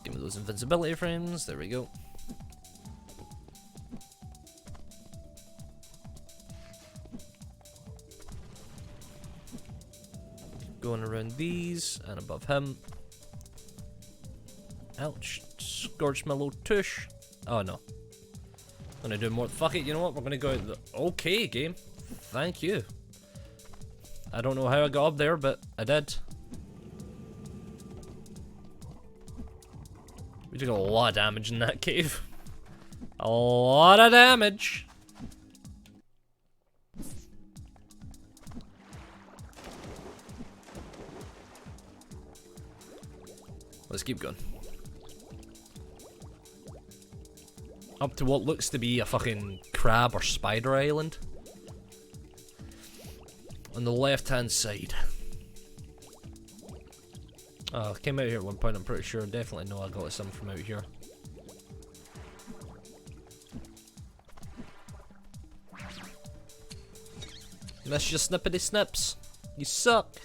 Give me those invincibility frames. There we go. Going around these and above him. Ouch. Scorched my little tush. Oh no. I'm gonna do more. Fuck it, you know what? We're gonna go out the. Okay, game. Thank you. I don't know how I got up there, but I did. We took a lot of damage in that cave. A lot of damage. Let's keep going. Up to what looks to be a fucking crab or spider island. On the left hand side. Oh, I came out here at one point, I'm pretty sure. Definitely know I got some from out here. Miss your snippety snips. You suck.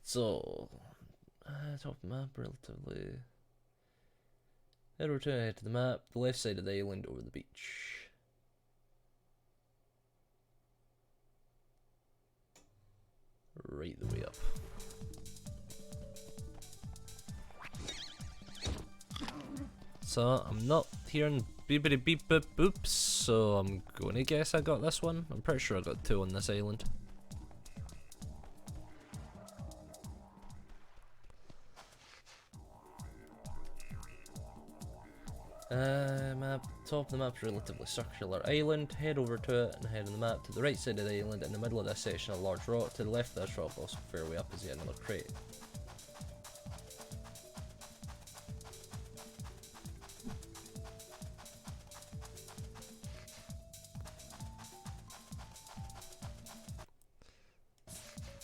So, top of the map, relatively. Head over to the map, the left side of the island over the beach. Right the way up. So, I'm not hearing beepity beep boop boops, so I'm gonna guess I got this one. I'm pretty sure I got 2 on this island. Map, top of the map's relatively circular island. Head over to it and head on the map to the right side of the island. In the middle of this section, a large rock. To the left of this rock, also fair way up, is yet another crate.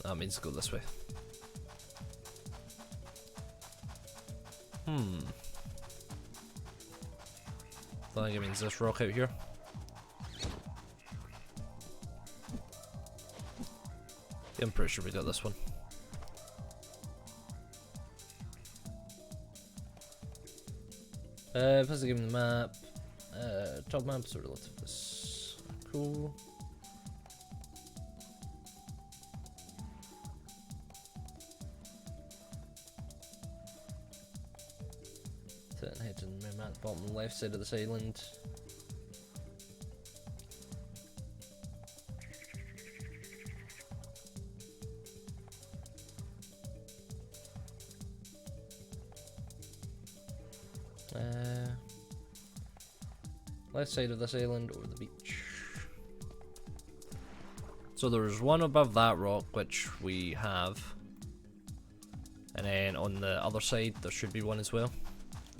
That means go this way. I think it means this rock out here. Yeah, I'm pretty sure we got this one. Plus I give him the map. Top maps are relatively cool. Head to the map, bottom left side of this island. Left side of this island over the beach. So there's one above that rock, which we have. And then on the other side, there should be one as well.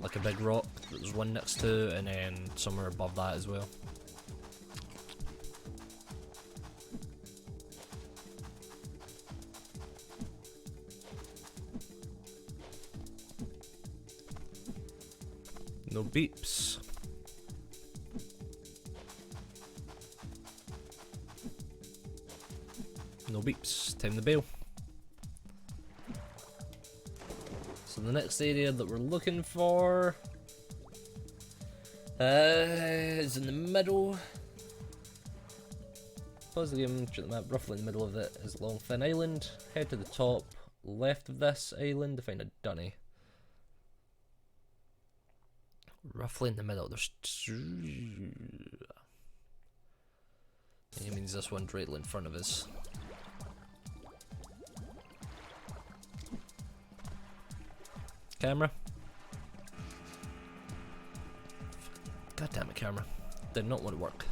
Like a big rock that there's one next to, and then somewhere above that as well. No beeps. No beeps. Time to bail. So the next area that we're looking for is in the middle. Pause the game, check the map. Roughly in the middle of it is Long Thin Island. Head to the top left of this island to find a dunny. Roughly in the middle. There's two. It means this one's right in front of us. Camera. God damn it, camera. Did not want to work.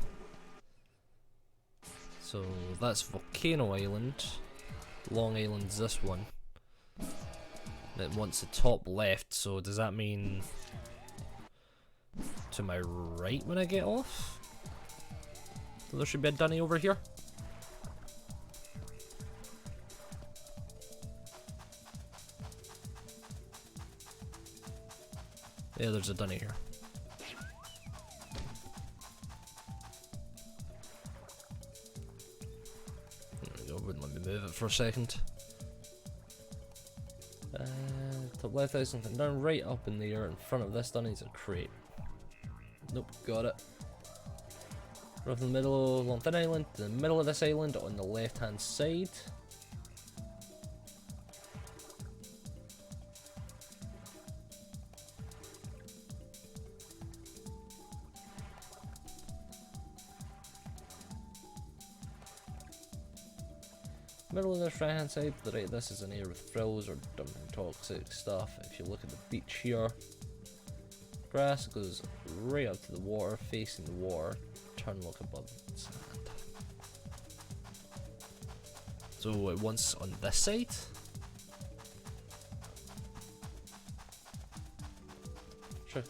So that's Volcano Island. Long Island's this one. It wants the top left, so does that mean to my right when I get off? So there should be a dunny over here. Yeah, there's a dunny here. There we go, wouldn't let me move it for a second. Top left, there's something down right up in the air in front of this dunny is a crate. Nope, got it. Right in the middle, along Thin Island, in the middle of this island on the left hand side. Middle of this right hand side, to the right, this is an area with frills or dumping toxic stuff. If you look at the beach here, grass goes right up to the water, facing the water, turn look above the sand. So it wants on this side. Sure,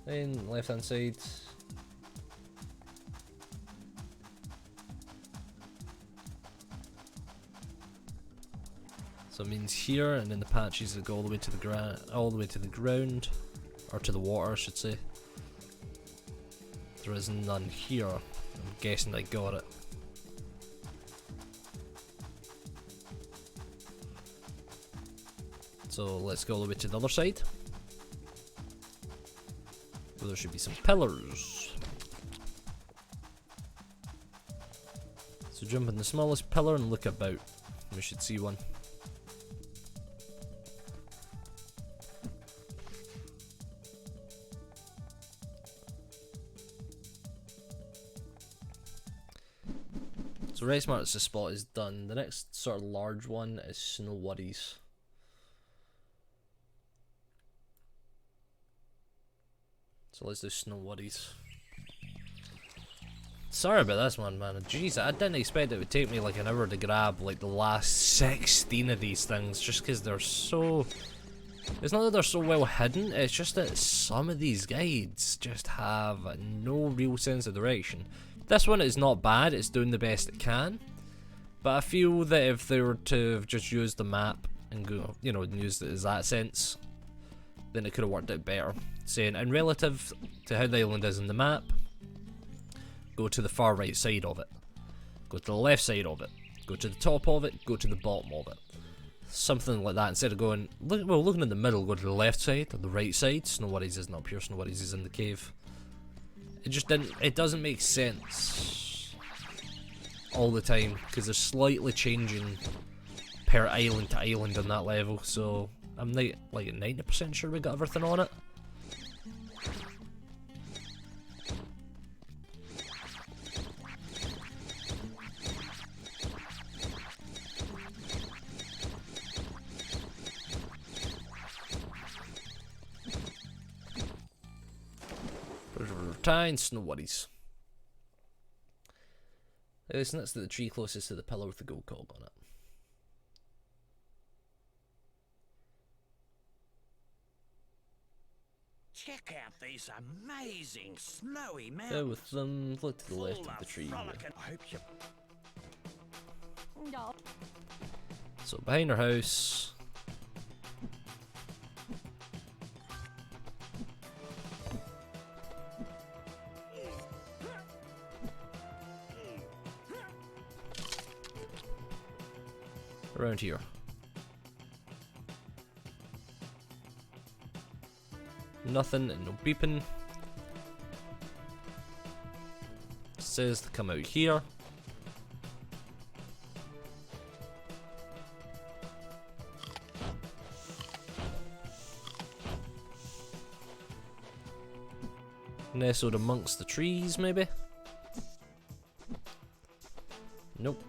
then left hand side. So it means here, and then the patches that go all the way to the ground, or to the water, I should say. There is none here. I'm guessing I got it. So let's go all the way to the other side. Where there should be some pillars. So jump in the smallest pillar and look about. We should see one. So Race Mart's spot is done. The next sort of large one is Snow Worries. So let's do Snow Worries. Sorry about this one, man. Jeez, I didn't expect it would take me like an hour to grab like the last 16 of these things, just because they're so... It's not that they're so well hidden, it's just that some of these guides just have no real sense of direction. This one is not bad, it's doing the best it can, but I feel that if they were to have just used the map and go, you know, and used it as that sense, then it could have worked out better. Saying, in relative to how the island is in the map, go to the far right side of it, go to the left side of it, go to the top of it, go to the bottom of it. Something like that, instead of going, looking in the middle, go to the left side or the right side. Snow Worries isn't up here, Snow Worries is in the cave. It doesn't make sense all the time, because they're slightly changing per island to island on that level, so I'm like 90% sure we got everything on it. Tiny Snow Worries. It's next to the tree closest to the pillar with the gold cog on it. Check out these amazing snowy mountains. There with them, look to the left of the tree. I hope you... No. So behind our house. Around here. Nothing and no beeping. Says to come out here. Nestled amongst the trees, maybe? Nope.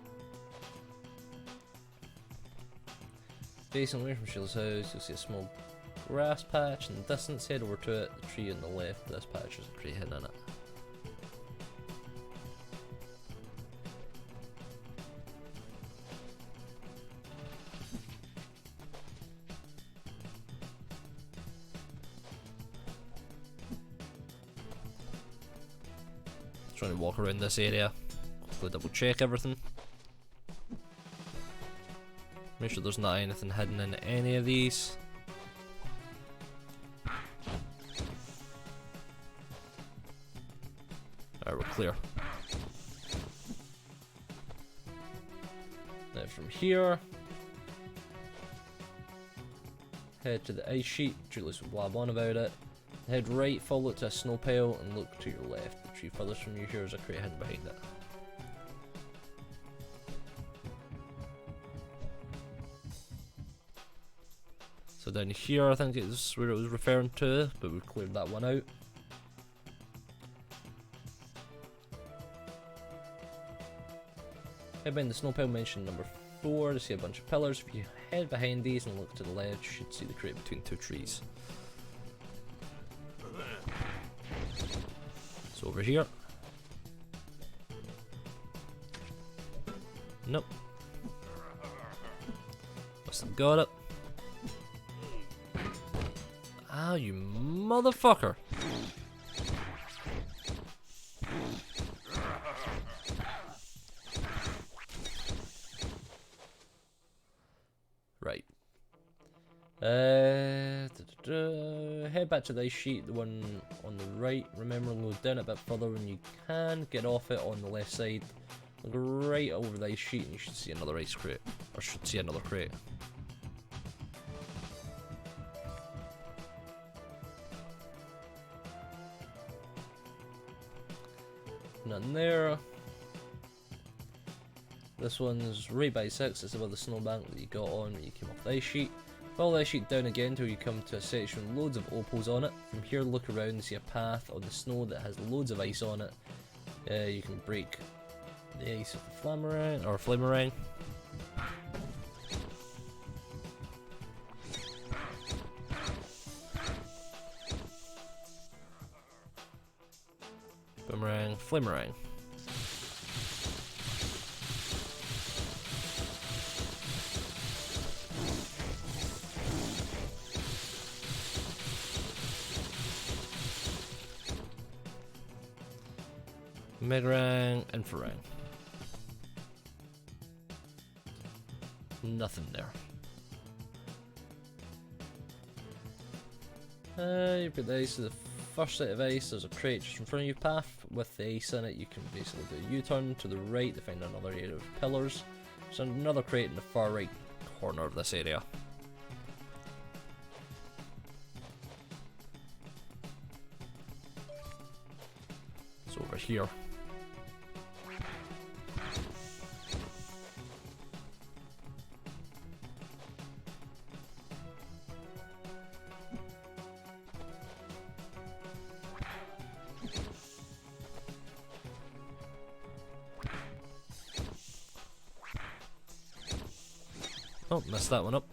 Facing away from Sheila's house, you'll see a small grass patch in the distance, head over to it. The tree on the left, this patch has a crate hidden in it. Trying to walk around this area, quickly double check everything. Make sure there's not anything hidden in any of these. Alright, we're clear. Now from here, head to the ice sheet. Julius will blab on about it. Head right, follow it to a snow pile, and look to your left. The tree furthest from you here is a crate hidden behind it. So down here, I think is where it was referring to, but we've cleared that one out. Head behind the snow pile mentioned number 4 to see a bunch of pillars. If you head behind these and look to the left, you should see the crate between 2 trees. So over here. Nope. Must have got it. Ah, you motherfucker. Right. Head back to the ice sheet, the one on the right. Remember, load down a bit further when you can. Get off it on the left side. Look right over the ice sheet and you should see another ice crate. Or should see another crate. Nothing there. This one's right by 6, it's above the snowbank that you got on when you came off the ice sheet. Follow the ice sheet down again until you come to a section with loads of opals on it. From here, look around and see a path on the snow that has loads of ice on it. You can break the ice with the flamerang, or flamerang. Boomerang, flamerang. Megarang, Infarang. Nothing there. You've got the ice to the first set of ice. There's a crate just in front of your path with the ice in it. You can basically do a U-turn to the right to find another area of pillars. There's another crate in the far right corner of this area. It's over here. Oh, messed that one up.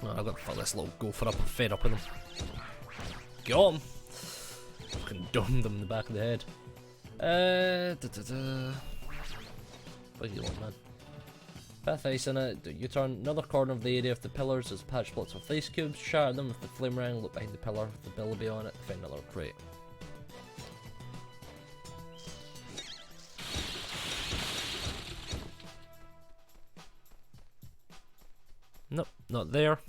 Oh, I've got to fuck this little gopher up. I'm fed up with him. Got him! Fucking domed him in the back of the head. What do you want, man? Path ice in it, do U-turn. Another corner of the area of the pillars is patch blocks with ice cubes. Shatter them with the flamerang. Look behind the pillar with the billaby on it. Find another crate. Nope, not there.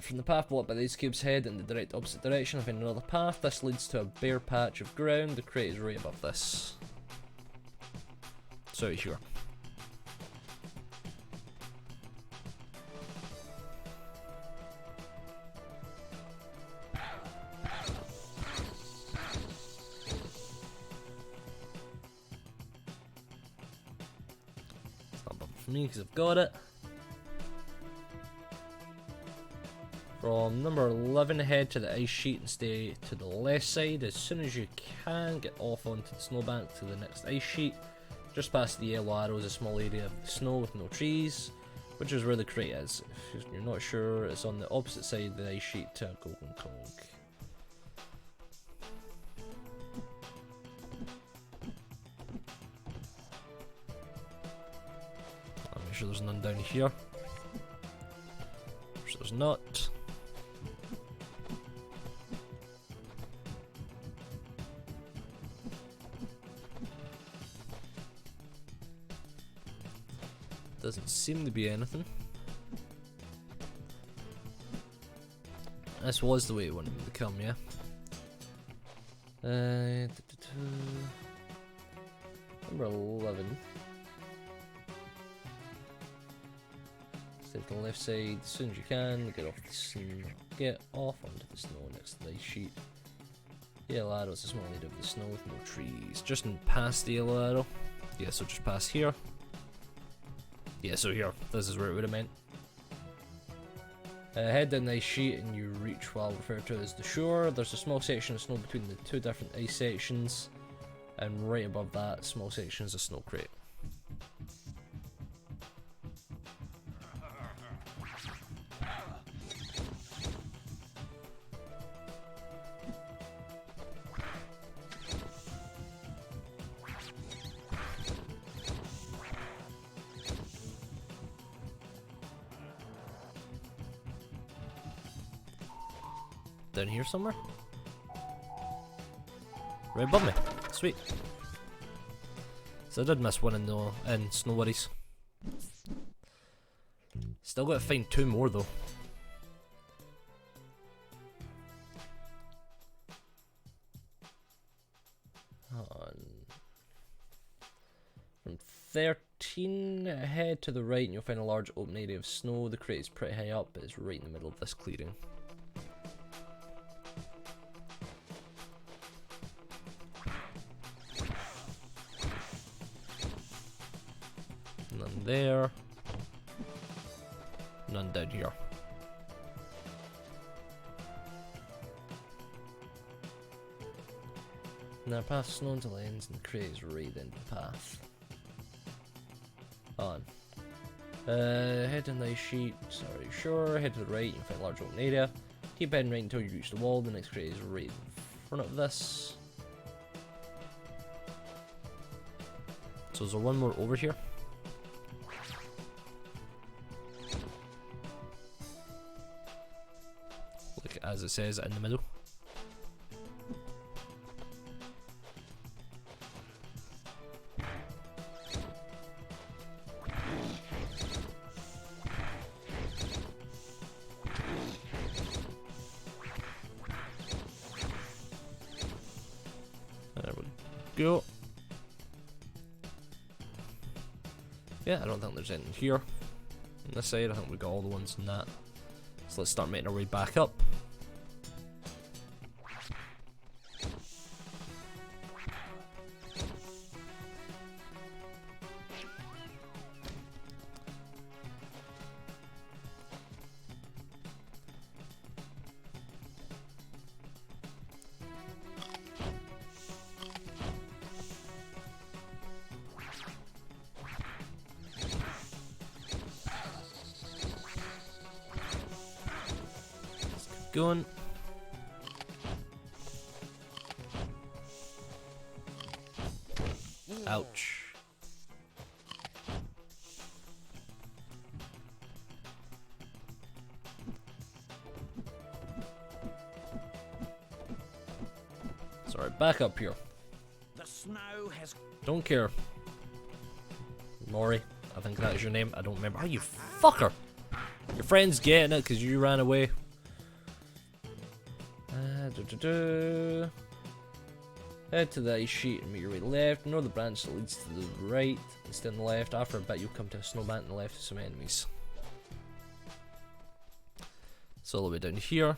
From the path blocked by these cubes, head in the direct opposite direction. I find another path. This leads to a bare patch of ground. The crate is right above this. So sure. It's not a problem for me because I've got it. From number 11, head to the ice sheet and stay to the left side as soon as you can. Get off onto the snowbank to the next ice sheet. Just past the yellow arrow is a small area of snow with no trees, which is where the crate is. If you're not sure, it's on the opposite side of the ice sheet to Golden Cog. I'll make sure there's none down here. Which there's not. Doesn't seem to be anything. This was the way it wanted me to come, yeah? Number 11. Stay to the left side as soon as you can. Get off the snow. Get off onto the snow next to the ice sheet. Yellow arrow is a small area of the snow with no trees. Just past the yellow arrow. Yeah, so just past here. Yeah, so here. This is where it would have meant. Head down the ice sheet and you reach what I'll refer to as the shore. There's a small section of snow between the two different ice sections, and right above that small section is a snow crate. Down here somewhere? Right above me. Sweet. So I did miss one in Snow Worries. Still gotta find 2 more though. From 13, head to the right and you'll find a large open area of snow. The crate is pretty high up, but it's right in the middle of this clearing. None there. None down here. Now past snow until it ends and the crate is right in the path. On. Head to the ice sheet. Sorry, sure. Head to the right, you'll find a large open area. Keep heading right until you reach the wall. The next crate is right in front of this. So is there one more over here? Like as it says in the middle. There we go. Yeah, I don't think there's anything here. On this side, I think we got all the ones in that. So let's start making our way back up. Going. Ouch. Sorry, back up here. The snow has. Don't care. Maury, I think that is your name. I don't remember. Oh, you fucker! Your friend's getting it because you ran away. Head to the ice sheet and make your way left. Ignore the branch that leads to the right and stay on the left. After a bit you'll come to a snowbank on the left with some enemies. So all the way down here.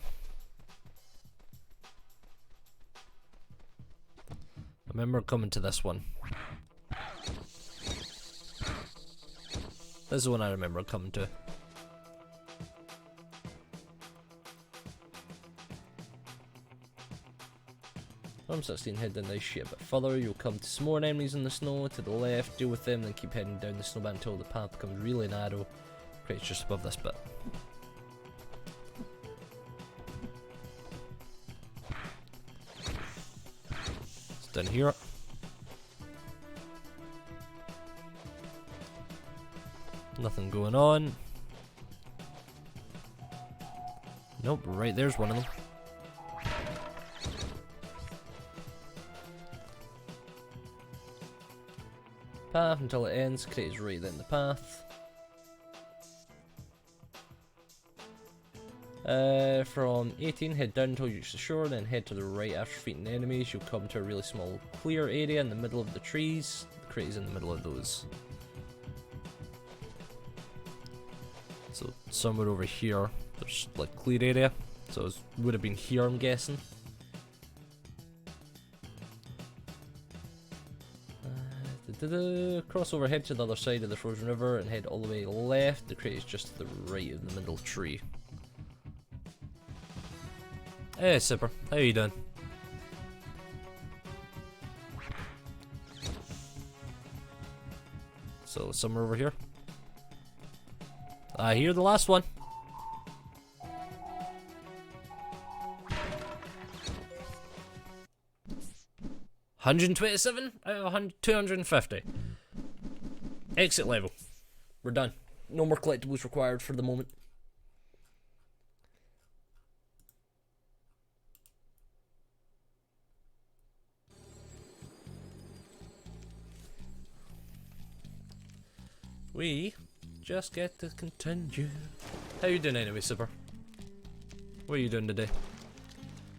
I remember coming to this one. This is the one I remember coming to. From 16, head down this shit a bit further. You'll come to some more enemies in the snow to the left. Deal with them, then keep heading down the snowbank until the path becomes really narrow. Crate's just above this bit. It's down here. Nothing going on. Nope, right there's one of them. Path until it ends. Crate is right in the path. From 18, head down until you reach the shore, then head to the right after defeating enemies. You'll come to a really small clear area in the middle of the trees. The crate is in the middle of those. So somewhere over here, there's like clear area. So it would have been here, I'm guessing. Cross over, head to the other side of the frozen river and head all the way left. The crate is just to the right of the middle tree. Hey Sipper, how you doing? So somewhere over here. I hear the last one. $127 out of 250. Exit level. We're done. No more collectibles required for the moment. We just get to continue. How you doing anyway, Sipper? What are you doing today?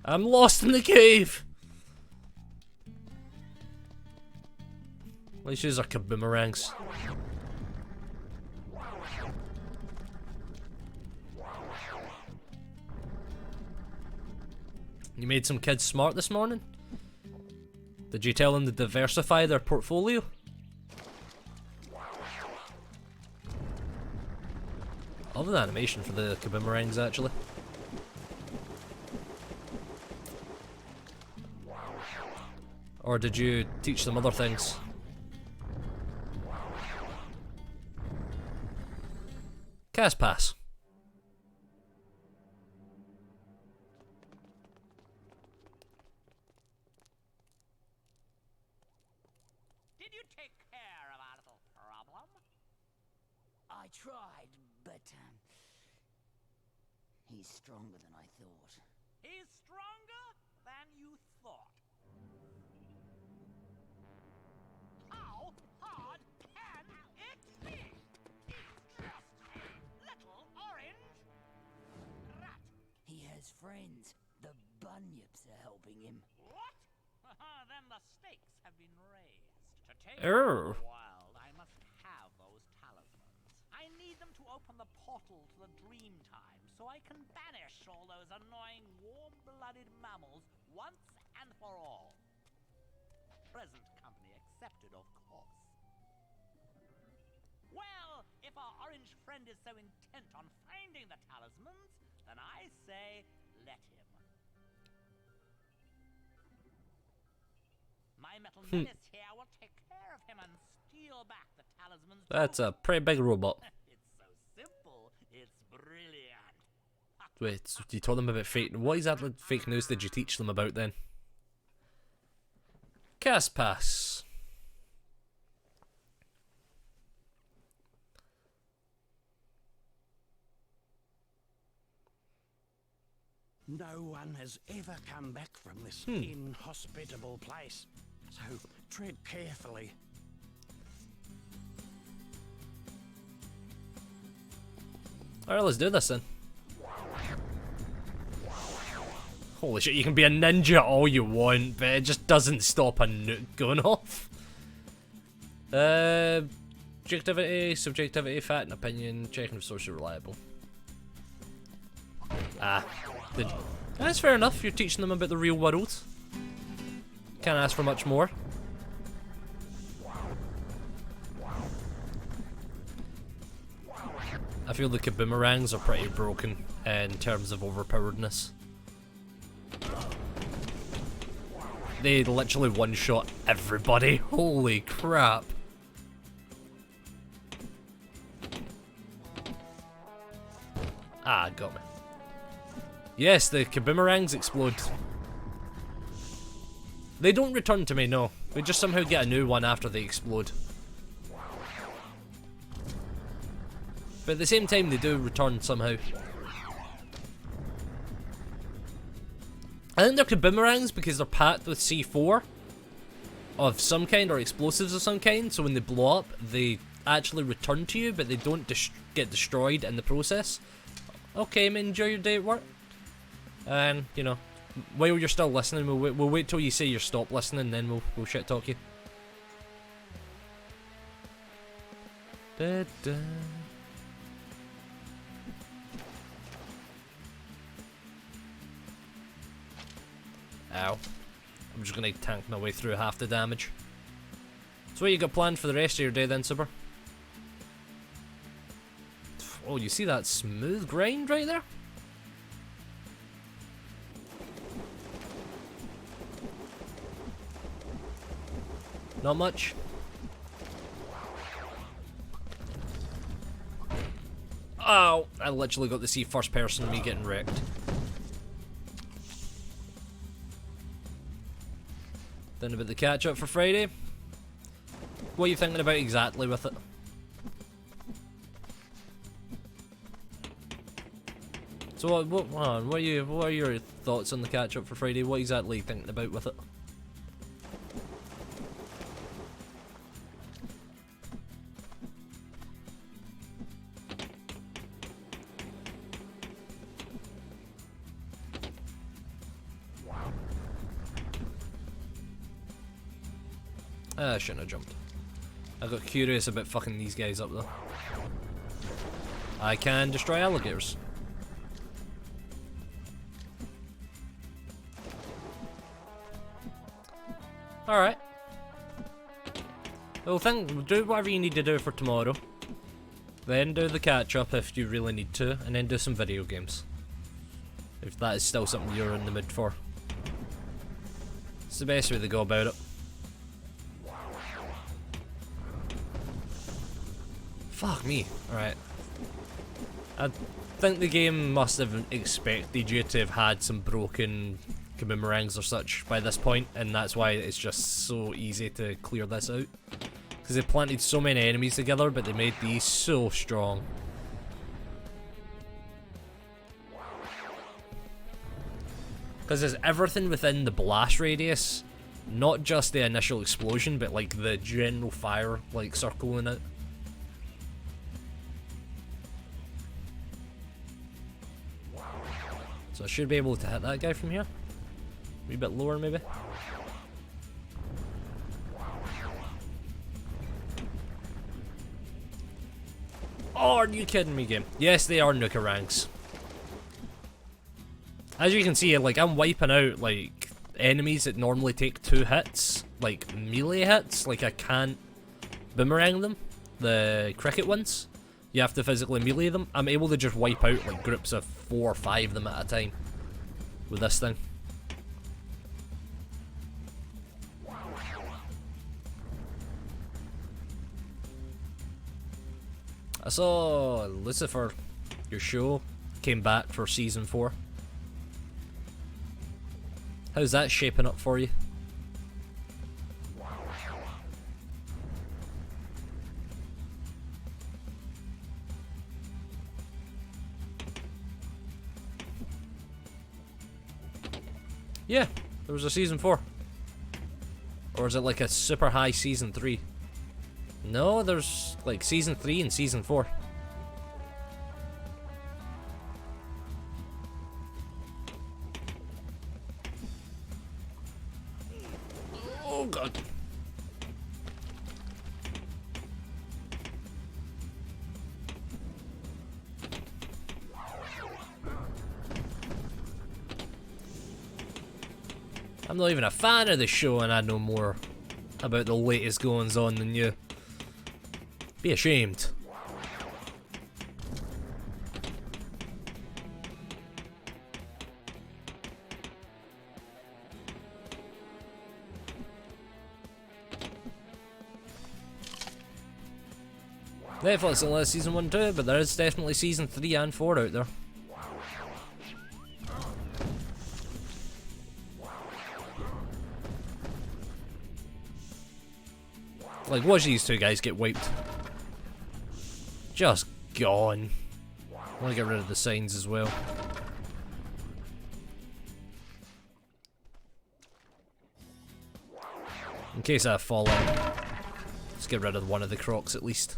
I'm lost in the cave! Let's use our kaboomerangs. You made some kids smart this morning? Did you tell them to diversify their portfolio? I love the animation for the kaboomerangs actually. Or did you teach them other things? Cast pass. Did you take care of our little problem? I tried, but he's stronger than I thought. He's stronger than you thought. How hard can it be? Little orange rat. He has friends. The bunyips are helping him. What? Then the stakes have been raised. To take over the wild, I must have those talismans. I need them to open the portal to the dream time, so I can banish all those annoying warm-blooded mammals once and for all. Present company accepted, of course. Well, if our orange friend is so intent on finding the talismans, then I say, let him. My metal menace here will take care of him and steal back the talismans. That's a pretty big robot. It's so simple, it's brilliant. Wait, so you told them about fake. What exactly fake news did you teach them about then? Cast pass. No one has ever come back from this inhospitable place, so tread carefully. Alright, let's do this then. Holy shit, you can be a ninja all you want, but it just doesn't stop a nuke going off. Objectivity, subjectivity, fact and opinion, checking if sources are reliable. That's fair enough, you're teaching them about the real world. Can't ask for much more. I feel the kaboomerangs are pretty broken in terms of overpoweredness. They literally one-shot everybody. Holy crap. Ah, got me. Yes, the kaboomerangs explode. They don't return to me, no. We just somehow get a new one after they explode. But at the same time, they do return somehow. I think they're kaboomerangs because they're packed with C4 of some kind, or explosives of some kind, so when they blow up, they actually return to you, but they don't get destroyed in the process. Okay, man, enjoy your day at work. And, you know, while you're still listening, we'll wait till you say you're stop listening, then we'll shit talk you. Da -da. Ow. I'm just gonna tank my way through half the damage. So what you got planned for the rest of your day then, Super? Oh, you see that smooth grind right there? Not much. Oh, I literally got to see first person me getting wrecked. Then about the catch up for Friday. What are you thinking about exactly with it? So what are your thoughts on the catch up for Friday? What exactly are you thinking about with it? I shouldn't have jumped. I got curious about fucking these guys up though. I can destroy alligators. Alright. Well, do whatever you need to do for tomorrow. Then do the catch up if you really need to, and then do some video games. If that is still something you're in the mood for. It's the best way to go about it. Fuck me. Alright. I think the game must have expected you to have had some broken kaboomerangs or such by this point, and that's why it's just so easy to clear this out. Because they planted so many enemies together, but they made these so strong. Because there's everything within the blast radius, not just the initial explosion, but like the general fire, like circling it. So I should be able to hit that guy from here. A wee bit lower, maybe. Oh, are you kidding me, game? Yes, they are nookerangs. As you can see, like, I'm wiping out, like, enemies that normally take 2 hits. Like, melee hits. Like, I can't boomerang them. The cricket ones. You have to physically melee them. I'm able to just wipe out, like, groups of 4 or 5 of them at a time. With this thing. I saw Lucifer, your show, came back for season 4. How's that shaping up for you? Yeah, there was a season 4. Or is it like a super high season 3? No, there's like season 3 and season 4. Oh god. I'm not even a fan of the show and I know more about the latest goings on than you. Be ashamed. They thought it's only season 1 too, but there is definitely season 3 and 4 out there. Like, watch these two guys get wiped. Just gone. I want to get rid of the signs as well. In case I fall in, let's get rid of one of the crocs at least.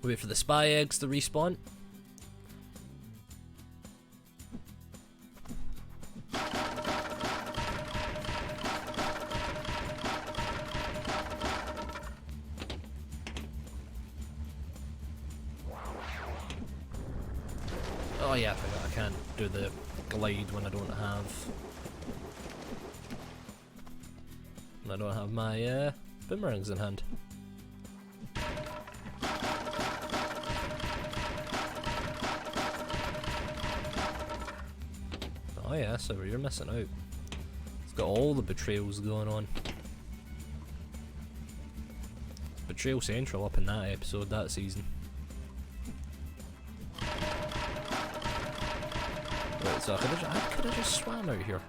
Wait for the spy eggs to respawn. Oh yeah, I forgot I can't do the glide when I don't have my boomerangs in hand. Oh yeah, so you're missing out. It's got all the betrayals going on. Betrayal Central up in that episode, that season. Wait, so I could have just swam out here.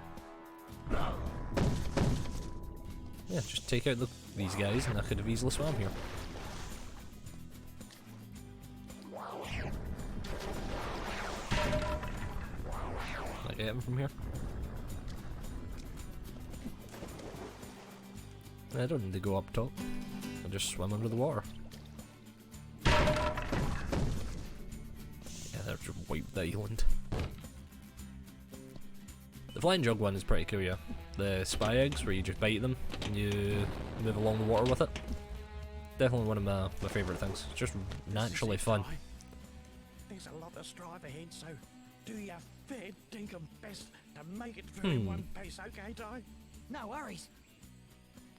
Yeah, just take out these guys and I could have easily swam here. Can I get him from here? I don't need to go up top. I'll just swim under the water. Yeah, that just wiped the island. The flying jug one is pretty cool, yeah. The spy eggs, where you just bite them and you move along the water with it. Definitely one of my favourite things. It's just naturally fun. There's a lot of strive ahead, so do your fair dinkum best to make it through in one piece, okay, Ty? No worries.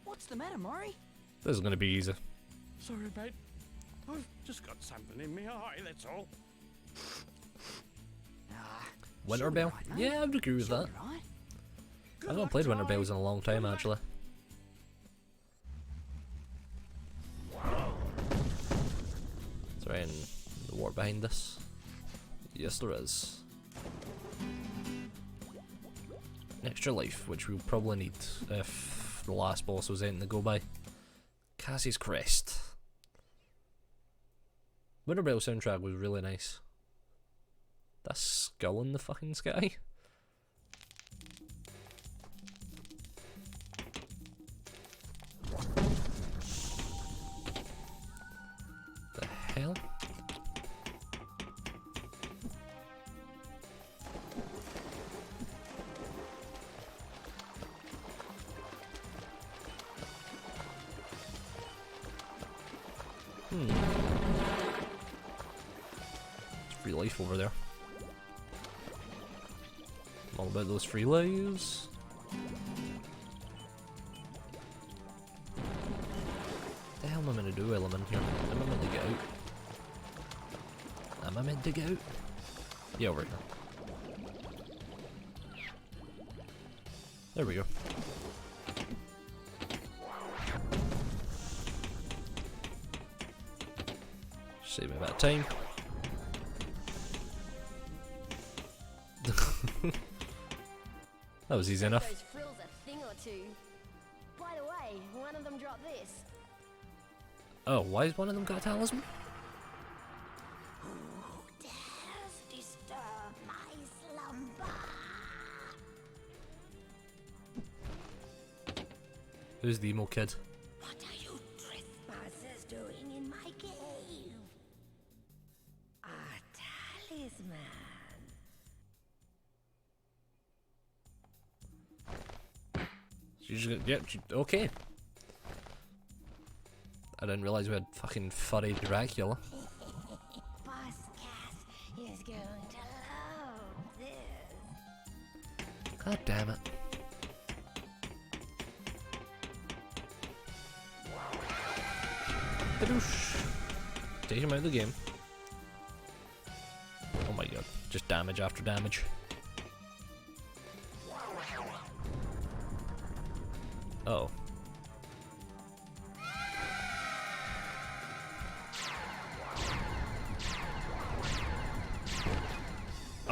What's the matter, Maury? This is going to be easy. Sorry, mate. I've just got something in my eye, that's all. Winter Bell? Right, mate. Yeah, I'd agree with that. Right. I've not played Winter Bells in a long time, actually. Is there any the water behind this? Yes, there is. An extra life, which we'll probably need if the last boss was anything to go by. Cassie's Crest. Winter Bell soundtrack was really nice. That skull in the fucking sky? The hell? It's free life over there. I'm all about those free lives. What the hell am I meant to do while I'm in here? Am I meant to get out? Am I meant to get out? Yeah, over here. There we go. Save me a bit of time. That was easy enough. Those frills a thing or two. By the way, one of them dropped this. Oh, why has one of them got a talisman? Who dares disturb my slumber? Who's the emo kid? What are you trespassers doing in my cave? A talisman. She's just, yep, okay. I didn't realize we had fucking furry Dracula. Boss Cat is going to love this. God damn it. Badoosh. Take him out of the game. Oh my god, just damage after damage. Oh.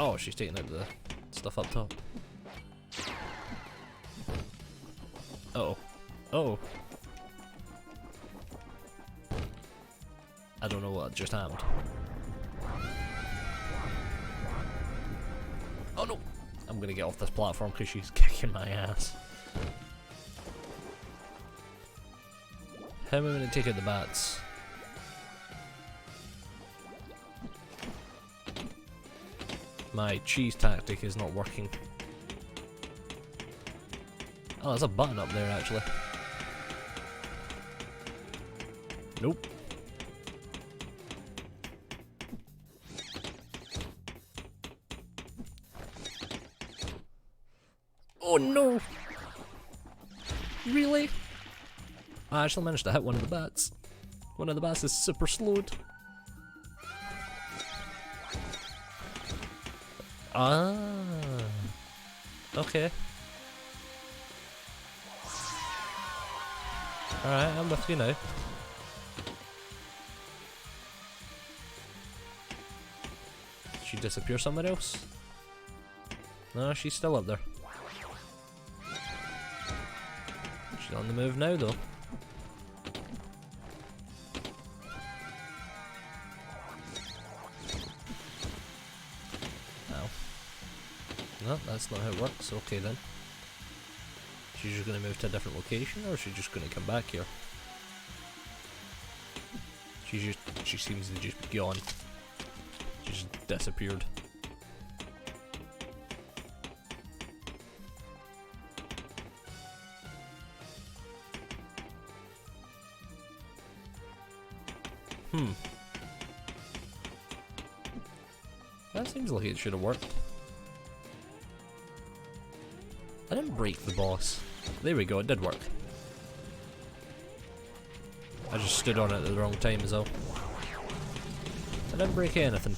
Oh, she's taking out the stuff up top. Uh-oh. Oh. I don't know what just happened. Oh no! I'm gonna get off this platform because she's kicking my ass. How am I gonna take out the bats? My cheese tactic is not working. Oh, there's a button up there actually. Nope. Oh no! Really? I actually managed to hit one of the bats. One of the bats is super slowed. Ah. Okay. Alright, I'm with you now. Did she disappear somewhere else? No, she's still up there. She's on the move now though. Ow. No, that's not how it works. Okay then. She's just gonna move to a different location, or is she just gonna come back here? She seems to just be gone. She just disappeared. That seems like it should have worked. I didn't break the boss. There we go, it did work. I just stood on it at the wrong time as well. I didn't break anything.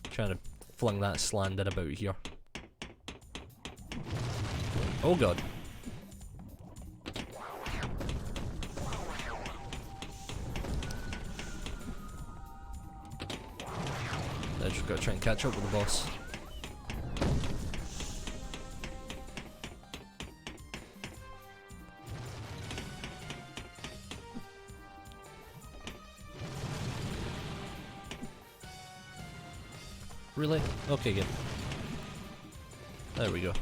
Trying to fling that slander about here. Oh god. I just gotta try and catch up with the boss. Really? Okay, good. There we go.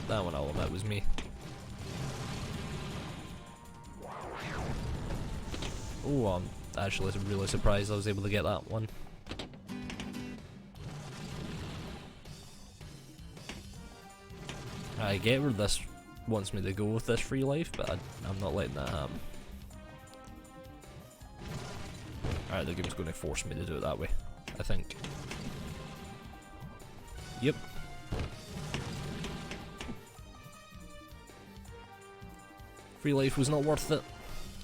That one all that was me. Oh, I'm actually really surprised I was able to get that one. I get where this wants me to go with this free life, but I'm not letting that happen. Alright, the game's going to force me to do it that way, I think. Yep. Free life was not worth it.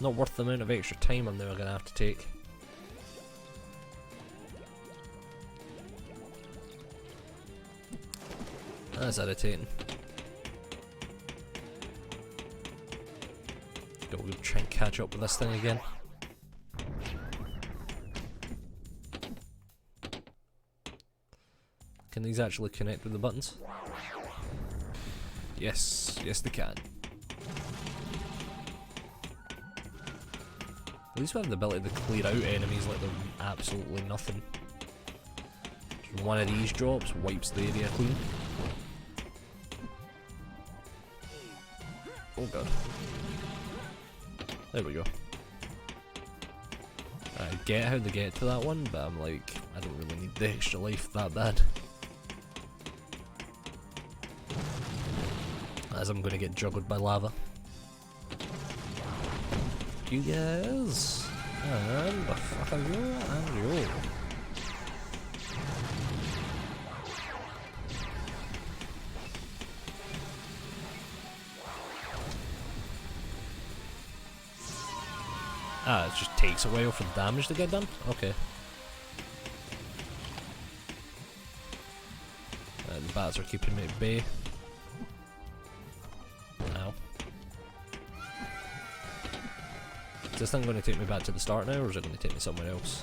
Not worth the amount of extra time I'm now going to have to take. That's irritating. Gotta go try and catch up with this thing again. Can these actually connect with the buttons? Yes, yes they can. At least we have the ability to clear out enemies like they're absolutely nothing. Just one of these drops wipes the area clean. Oh god. There we go. I get how they get to that one, but I'm like, I don't really need the extra life that bad. As I'm gonna get juggled by lava. You guys, and the fuck are you and you? Ah, it just takes a while for the damage to get done? Okay. The bats are keeping me at bay. Ow. Is this thing going to take me back to the start now, or is it going to take me somewhere else?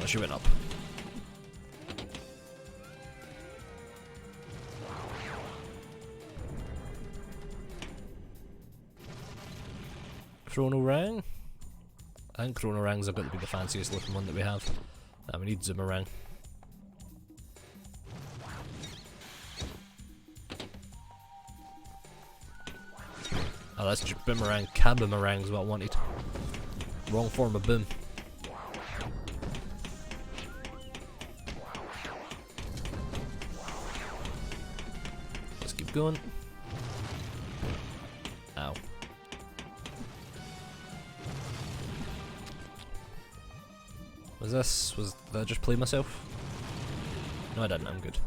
Oh, she went up. Chronorang? I think Chronorangs have got to be the fanciest looking one that we have. Nah, we need Zoomerang. Oh, that's just Boomerang. Caboomerang is what I wanted. Wrong form of boom. Let's keep going. Ow. Did I just play myself? No, I didn't. I'm good.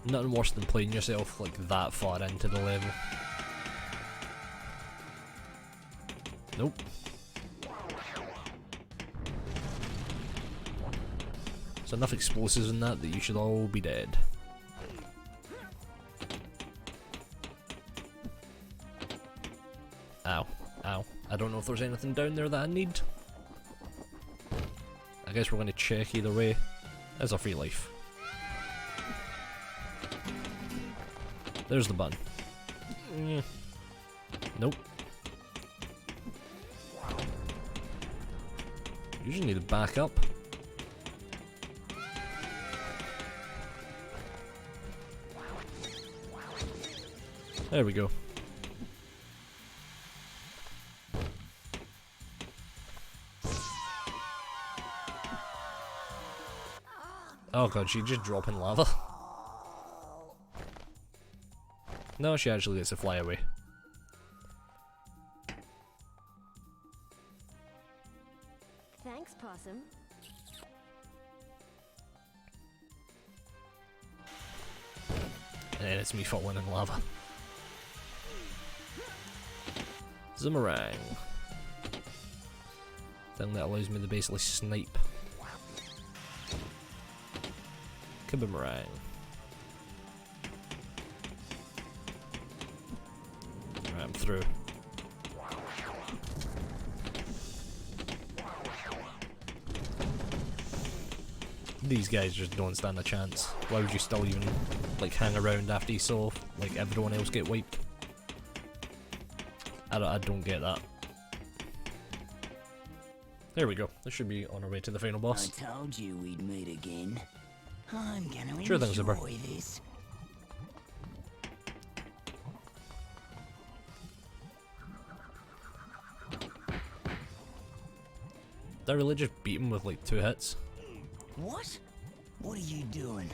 Nothing worse than playing yourself like that far into the level. Nope. There's enough explosives in that you should all be dead. Ow. Ow. I don't know if there's anything down there that I need. I guess we're going to check either way. There's a free life. There's the button. Nope. Usually need to back up. There we go. Oh god, she just dropping lava. No, she actually gets to fly away. Thanks, Possum. And it's me falling in lava. Zoomerang. Thing that allows me to basically snipe. Kaboomerang. Right, I'm through. These guys just don't stand a chance. Why would you still even like hang around after you saw like everyone else get wiped? I don't get that. There we go. This should be on our way to the final boss. I told you we'd meet again. I'm gonna Sure thing, Zipper. enjoy this. Did I really just beat him with like 2 hits? What? What are you doing?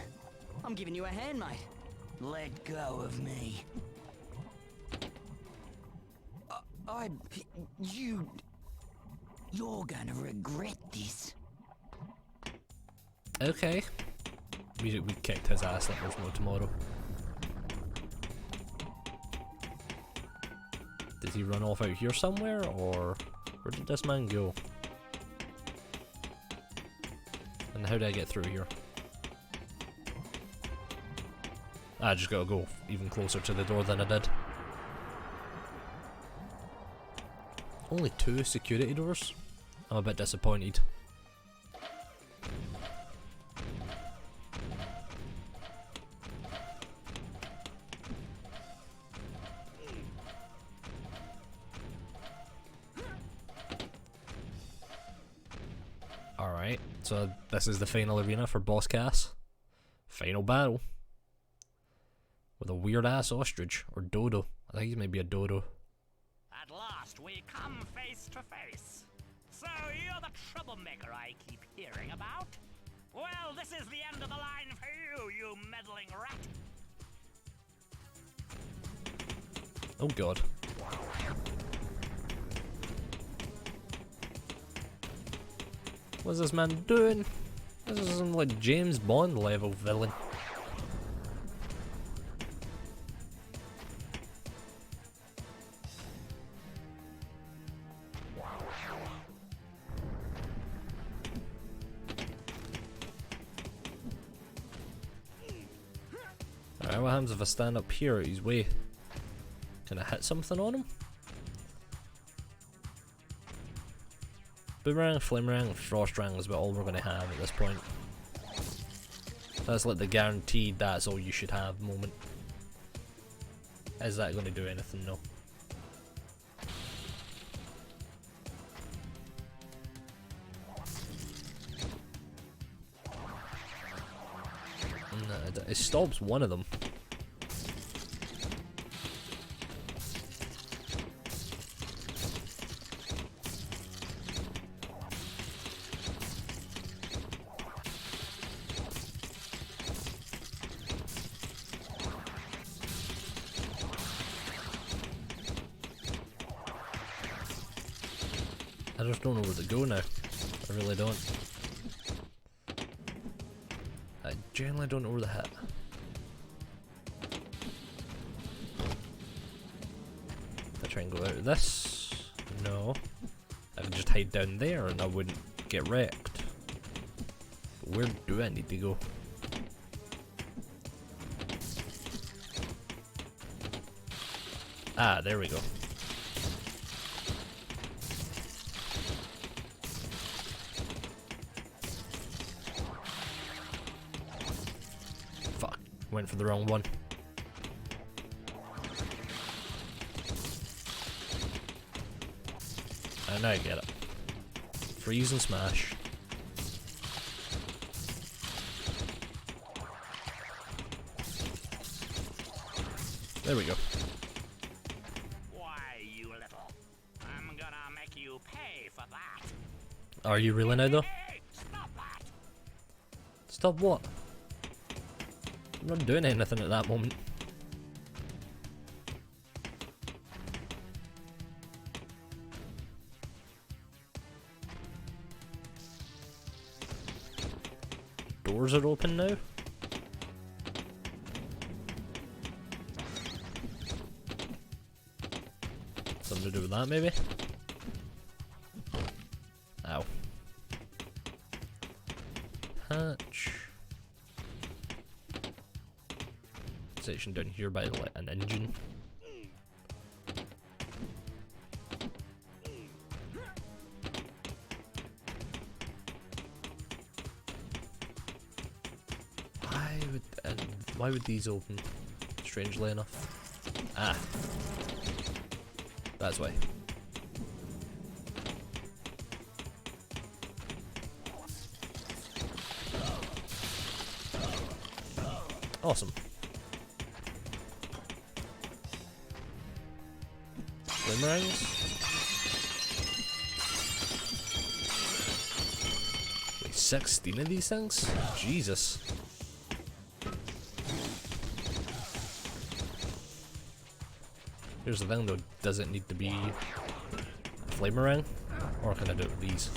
I'm giving you a hand, mate. Let go of me. You're gonna regret this. Okay. We kicked his ass like there's no tomorrow. Did he run off out here somewhere, or where did this man go? And how did I get through here? I just gotta go even closer to the door than I did. Only 2 security doors? I'm a bit disappointed. Alright, so this is the final arena for Boss Cass. Final battle. With a weird ass ostrich, or dodo. I think he may be a dodo. At last we come face to face. So you're the troublemaker I keep hearing about? Well, this is the end of the line for you, you meddling rat. Oh god. What's this man doing? This is some like James Bond level villain. Alright, what happens if I stand up here at his way? Can I hit something on him? Boomerang, Flamerang, and Frostrang is about all we're going to have at this point. That's like the guaranteed that's all you should have moment. Is that going to do anything? No. No, it stops one of them. I just don't know where to go now. I really don't. I generally don't know where to hit. If I try and go out of this, no. I can just hide down there and I wouldn't get wrecked. But where do I need to go? Ah, there we go. Went for the wrong one. And now I get it. Freeze and smash. There we go. Why, you little. I'm gonna make you pay for that. Are you really now though? Hey, stop that! Stop what? I'm not doing anything at that moment. Doors are open now. Something to do with that maybe? Ow. Hatch. Section down here by an engine. Why would these open? Strangely enough. Ah, that's why. Awesome. Boomerangs? Wait, 16 of these things? Jesus. Here's the thing though, does it need to be a Flamerang? Or can I do it with these?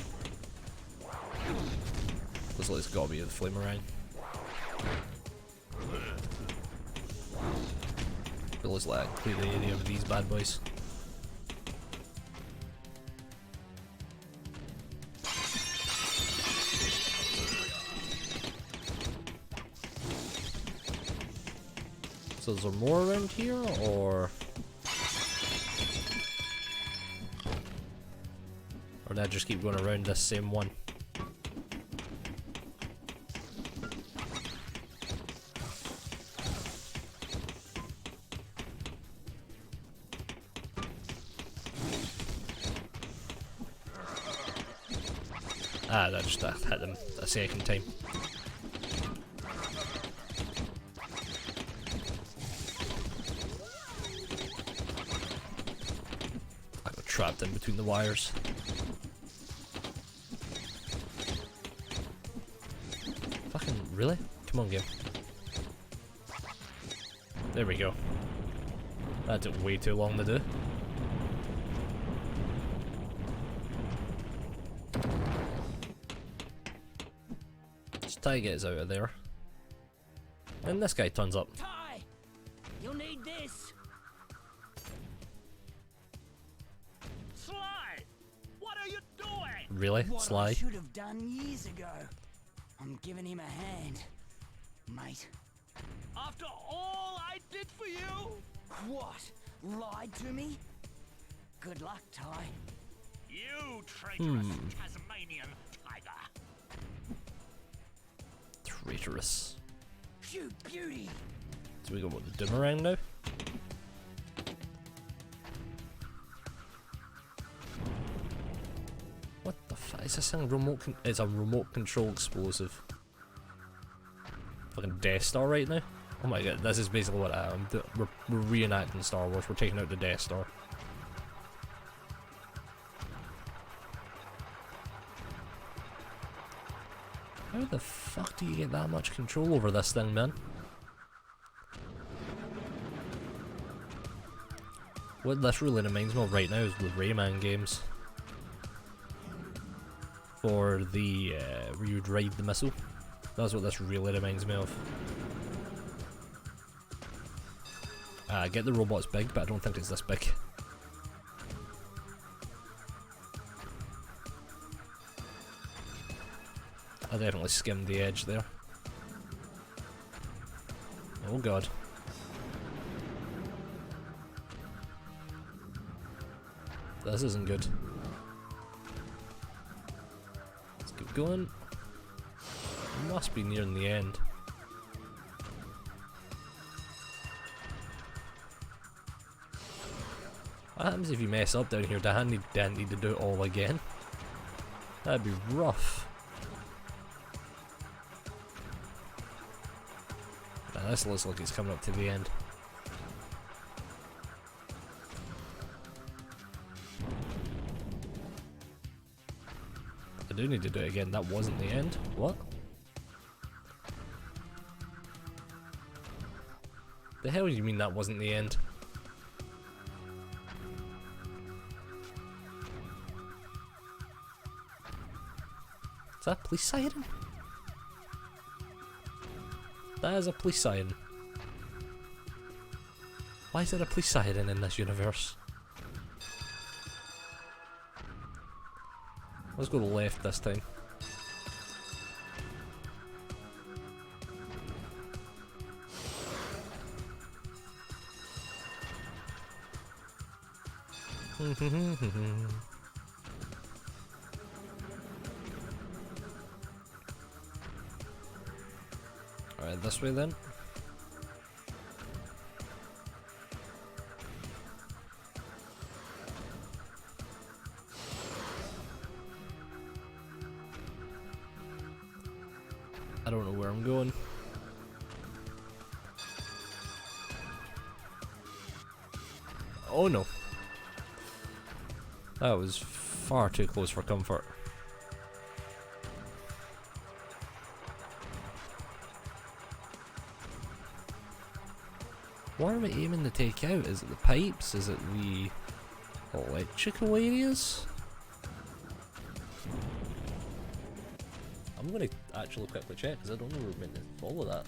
Looks like it's gotta be a Flamerang. It looks like I clear the area of these bad boys. So is there more around here, or did I just keep going around this same one? Ah, that just hit them a second time. I got trapped in between the wires. Fucking really? Come on, game. There we go. That took way too long to do. Ty gets out of there. And this guy turns up. Ty! You'll need this! Sly! What are you doing? Really? What I Sly? should have done years ago. I'm giving him a hand, mate. After all I did for you? What? lied to me? Good luck, Ty. You traitorous Tasmanian tiger. Traitorous. You beauty. So we got what, the Doomerang now? What the fuck is this thing? It's a remote control explosive. Fucking Death Star right now? Oh my god, this is basically what I am. We're reenacting Star Wars, we're taking out the Death Star. How the fuck do you get that much control over this thing, man? What this really reminds me of right now is the Rayman games. For the, where you'd ride the missile. That's what this really reminds me of. I get the robot's big, but I don't think it's this big. I definitely skimmed the edge there. Oh god. This isn't good. Let's keep going. Must be nearing the end. What happens if you mess up down here? Do I need to do it all again? That'd be rough. Now this looks like it's coming up to the end. I do need to do it again. That wasn't the end. What? The hell do you mean that wasn't the end? Is that a police siren? That is a police siren. Why is there a police siren in this universe? Let's go to the left this time. Alright, this way then. I don't know where I'm going. Oh no. That was far too close for comfort. What are we aiming to take out? Is it the pipes? Is it the electrical areas? I'm gonna actually quickly check because I don't know we're meant to follow that.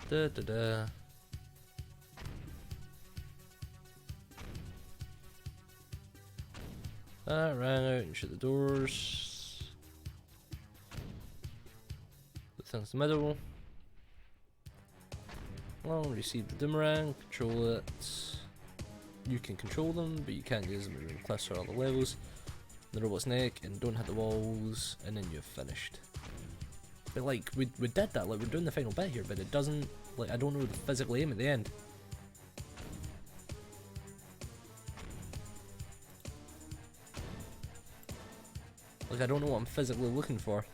Da da da. Ran out and shut the doors. Put things in the middle. Well, receive the Doomerang, control it. You can control them, but you can't use them in class or other levels. The robot's neck, and don't hit the walls, and then you're finished. But like, we did that, like we're doing the final bit here, but it doesn't, like I don't know the physical aim at the end. Like I don't know what I'm physically looking for.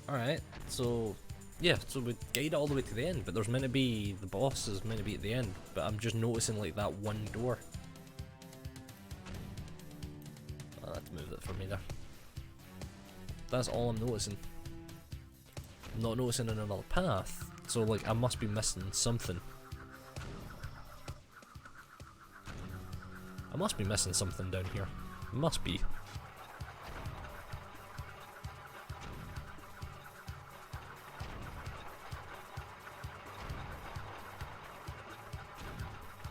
Alright, so yeah, so we guide all the way to the end, but there's meant to be, the boss is meant to be at the end, but I'm just noticing like that one door. That's all I'm noticing. I'm not noticing another path, so like I must be missing something. I must be missing something down here. Must be.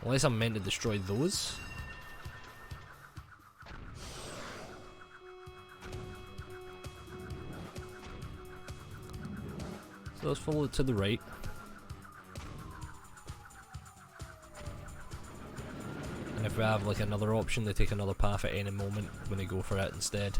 Unless I'm meant to destroy those. So let's follow it to the right. And if we have like another option, they take another path at any moment when they go for it instead.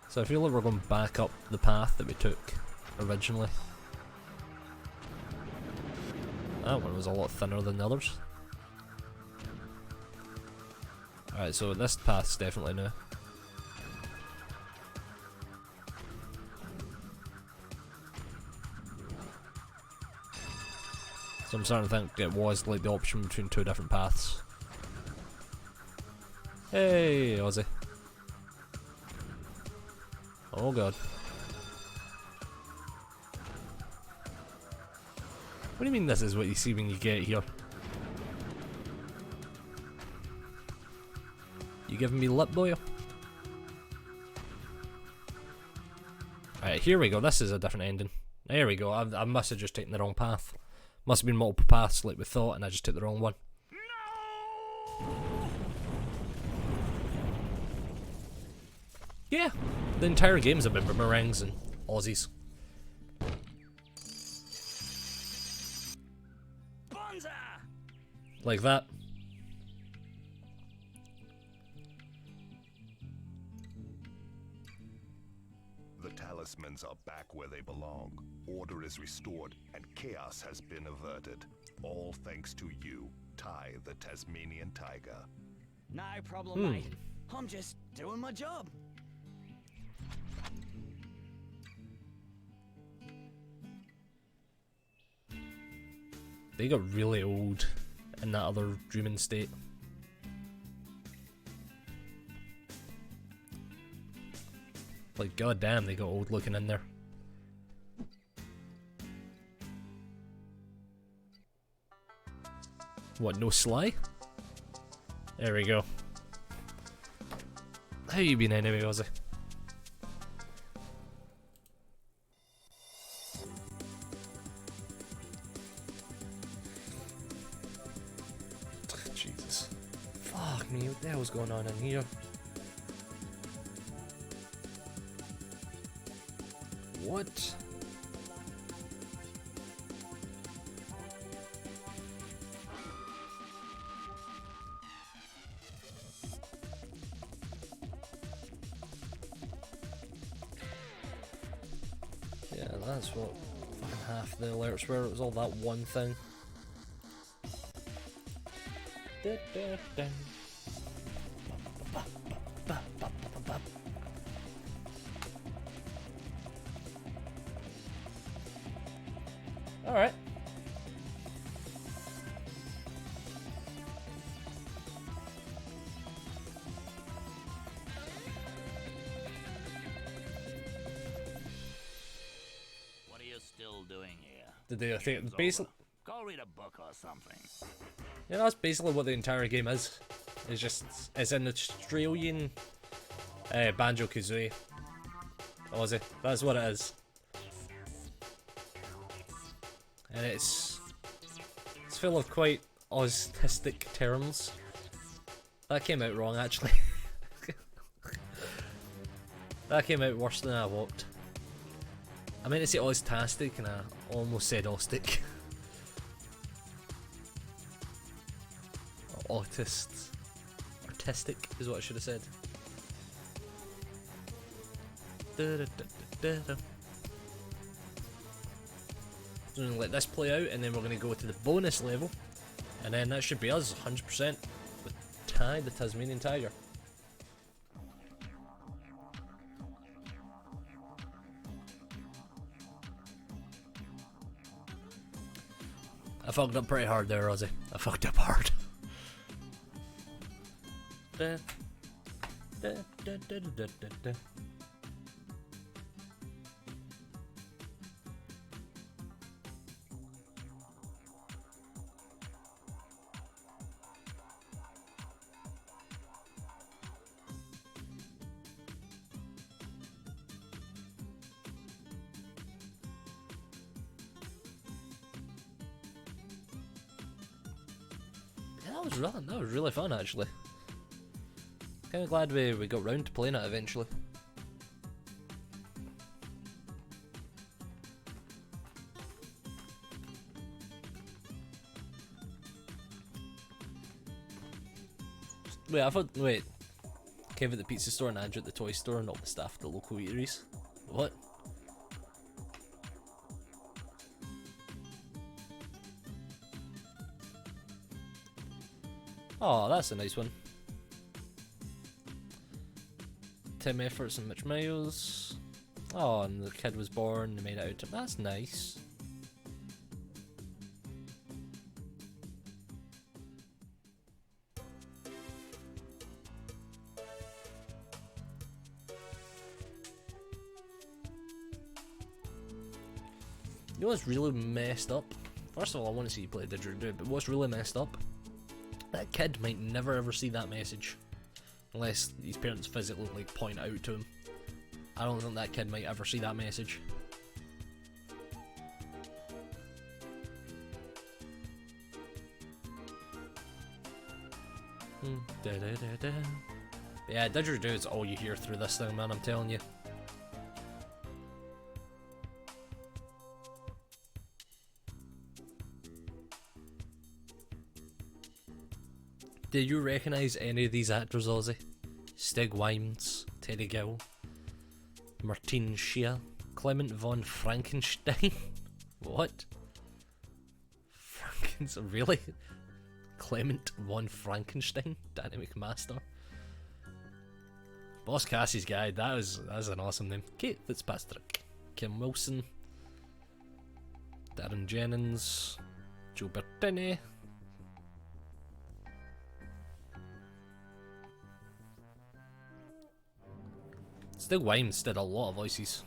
So I feel like we're going back up the path that we took originally. That one was a lot thinner than the others. Alright, so this path's definitely new. So I'm starting to think it was like the option between two different paths. Hey, Ozzy. Oh god. What do you mean this is what you see when you get here? You giving me lip, boy? Alright, here we go. This is a different ending. There we go. I must have just taken the wrong path. Must have been multiple paths like we thought, and I just took the wrong one. Yeah, the entire game's about boomerangs and Aussies. Bonza! Like that. The talismans are back where they belong. Order is restored, and chaos has been averted. All thanks to you, Ty the Tasmanian Tiger. No problem, mate. I'm just doing my job. They got really old in that other dreaming state. Like, goddamn, they got old looking in there. What, no Sly? There we go. How you been anyway, Ozzy? Jesus. Fuck me, what the hell's going on in here? What? Yeah, that's what fucking half the alerts were. It was all that one thing. Alright. What are you still doing here? Did they think Game's basically? over. Go read a book or something. Yeah, that's basically what the entire game is. It's just it's an Australian Banjo-Kazooie. Aussie. That's what it is. And it's full of quite autistic terms. That came out wrong, actually. That came out worse than I walked. I meant to say autistic and I almost said austic. Autist. Artistic is what I should have said. So we're going to let this play out and then we're going to go to the bonus level. And then that should be us 100% with Ty the Tasmanian Tiger. fucked up pretty hard there, Ozzy. I fucked up hard. Da, da, da, da, da, da, da. That was really fun actually. Kinda glad we got round to playing it eventually. Wait. Kev at the pizza store and Andrew at the toy store and all the staff at the local eateries. What? Oh, that's a nice one. Tim Efforts and Mitch Miles. Oh, and the kid was born, they made it out to him. That's nice. You know what's really messed up? First of all, I want to see you play Didgeridoo, but what's really messed up? That kid might never ever see that message. Unless his parents physically like point out to him. I don't think that kid might ever see that message. Yeah, Didgeridoo is all you hear through this thing, man, I'm telling you. Did you recognise any of these actors, Ozzy? Stig Wimes, Teddy Gill, Martin Shea, Clement von Frankenstein? What? Really? Clement von Frankenstein? Dynamic Master? Boss Cassie's Guide, that's an awesome name. Kate Fitzpatrick, Kim Wilson, Darren Jennings, Joe Bertini. Stig Wimes did a lot of voices.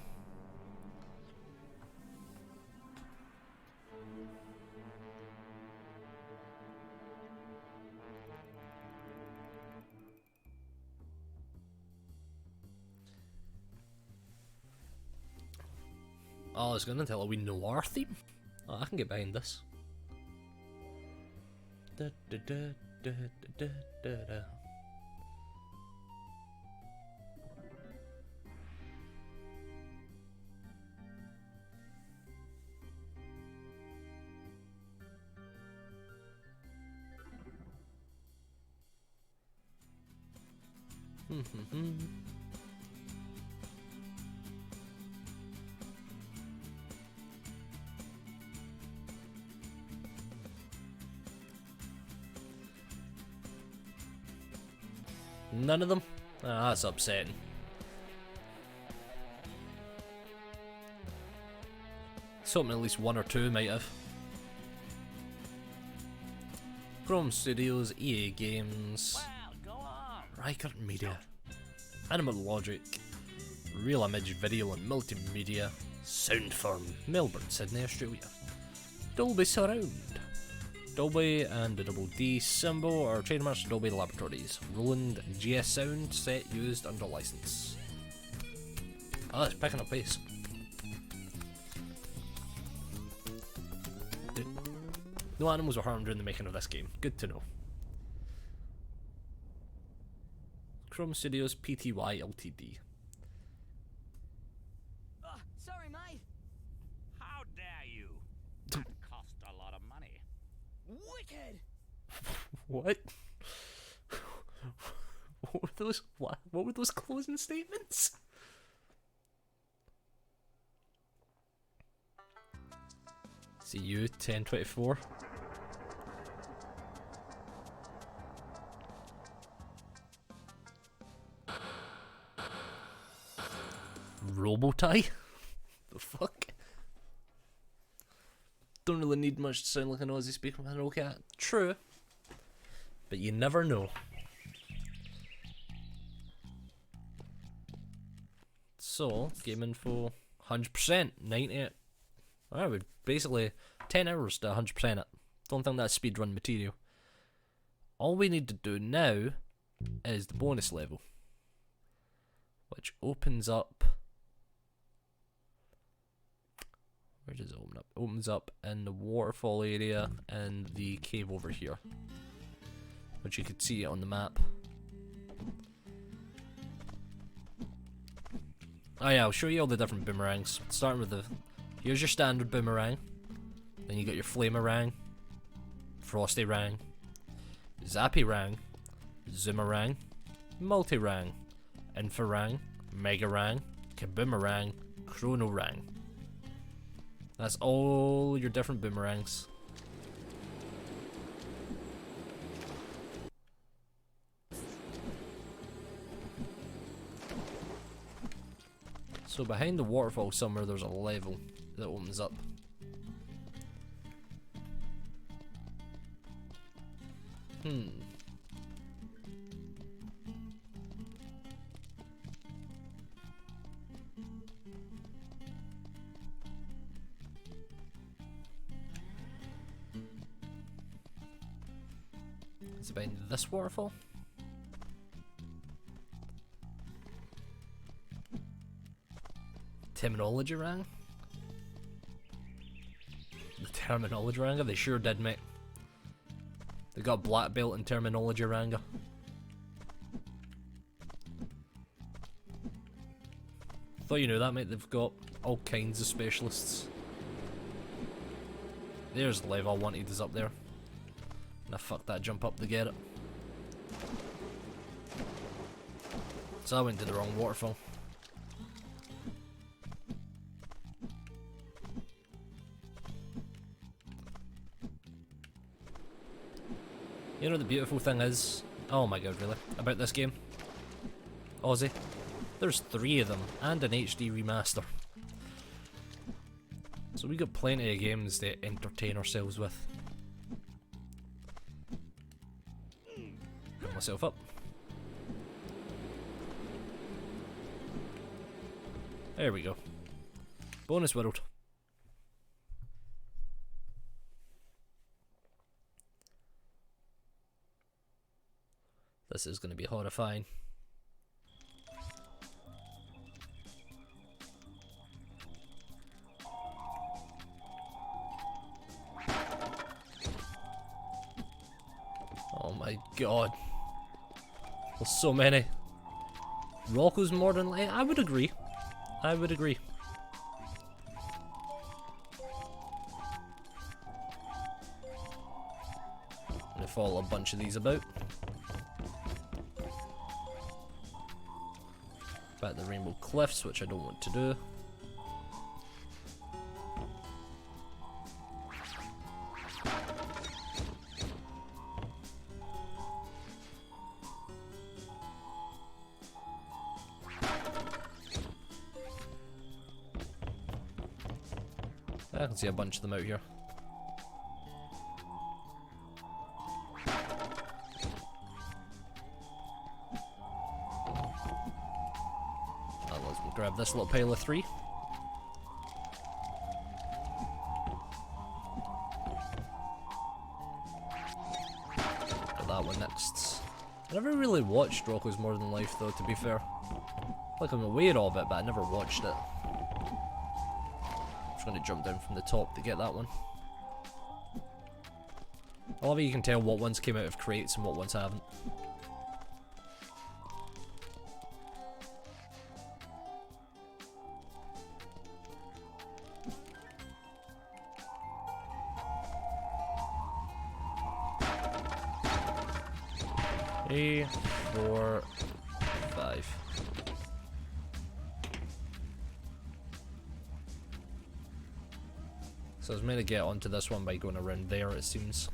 Oh, it's gonna tell a wee noir theme. Oh, I can get behind this. Da, da, da, da, da, da, da. None of them? Ah, that's upsetting. Something at least one or two might have. Chrome Studios, EA Games, Reichert Media, Animal Logic, Real Image Video and Multimedia, Soundform, Melbourne, Sydney, Australia, Dolby Surround, Dolby and the double D symbol are trademarks to Dolby Laboratories. Roland GS Sound set used under license. Oh, it's picking up pace. No animals were harmed during the making of this game. Good to know. Chrome Studios Pty Ltd. Sorry, mate. How dare you? That cost a lot of money. Wicked. What? What were those? What were those closing statements? See you 1024. Robotie? The fuck? Don't really need much to sound like an Aussie speaking with an old cat. True. But you never know. So, game info, 100%, 98. Alright, we basically 10 hours to 100% it. Don't think that's speedrun material. All we need to do now is the bonus level, which opens up. Where does it open up? It opens up in the waterfall area and the cave over here, which you could see on the map. Oh yeah, I'll show you all the different boomerangs. Starting with here's your standard boomerang. Then you got your flamerang, frostyrang, zappyrang, zoomerang, multirang, infarang, megarang, kaboomerang, chronorang. That's all your different boomerangs. So behind the waterfall somewhere there's a level that opens up. Is it behind this waterfall? Terminology rang? The terminology ranga? They sure did, mate. They got black belt in terminology ranga. Thought you knew that, mate. They've got all kinds of specialists. There's the level I wanted is up there. And I fucked that jump up to get it. So I went to the wrong waterfall. You know the beautiful thing is, oh my god, really, about this game, Aussie, there's 3 of them, and an HD remaster. So we got plenty of games to entertain ourselves with. Put myself up. There we go. Bonus world. This is going to be horrifying. Oh my god. There's so many. Rocco's Modern Life? I would agree. I would agree. I'm gonna follow a bunch of these about. Back the Rainbow Cliffs, which I don't want to do. I can see a bunch of them out here. Let's grab this little pile of 3. Got that one next. I never really watched Rocco's Modern Life though, to be fair. Like I'm aware of it, but I never watched it. I'm just gonna jump down from the top to get that one. I love how you can tell what ones came out of crates and what ones haven't. Three, 4, 5. So I was meant to get onto this one by going around there, it seems.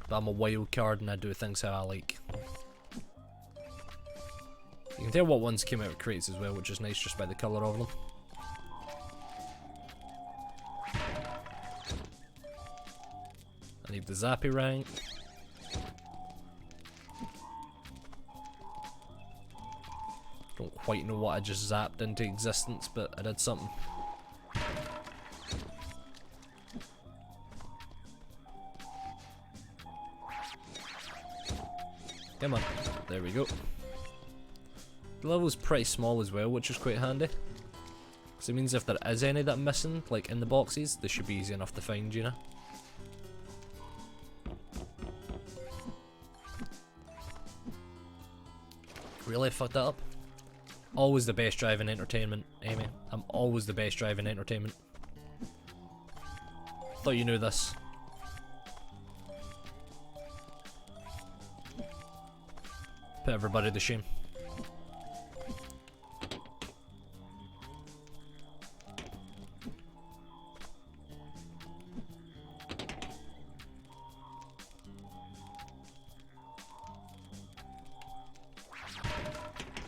But I'm a wild card and I do things how I like. You can tell what ones came out of crates as well, which is nice just by the colour of them. I need the Zappy rank. Don't quite know what I just zapped into existence, but I did something. Come on, there we go. The level's pretty small as well, which is quite handy. Because it means if there is any that I'm missing, like in the boxes, they should be easy enough to find, you know? Really fucked that up? Always the best driving entertainment, Amy. I'm always the best driving entertainment. Thought you knew this. Put everybody to shame.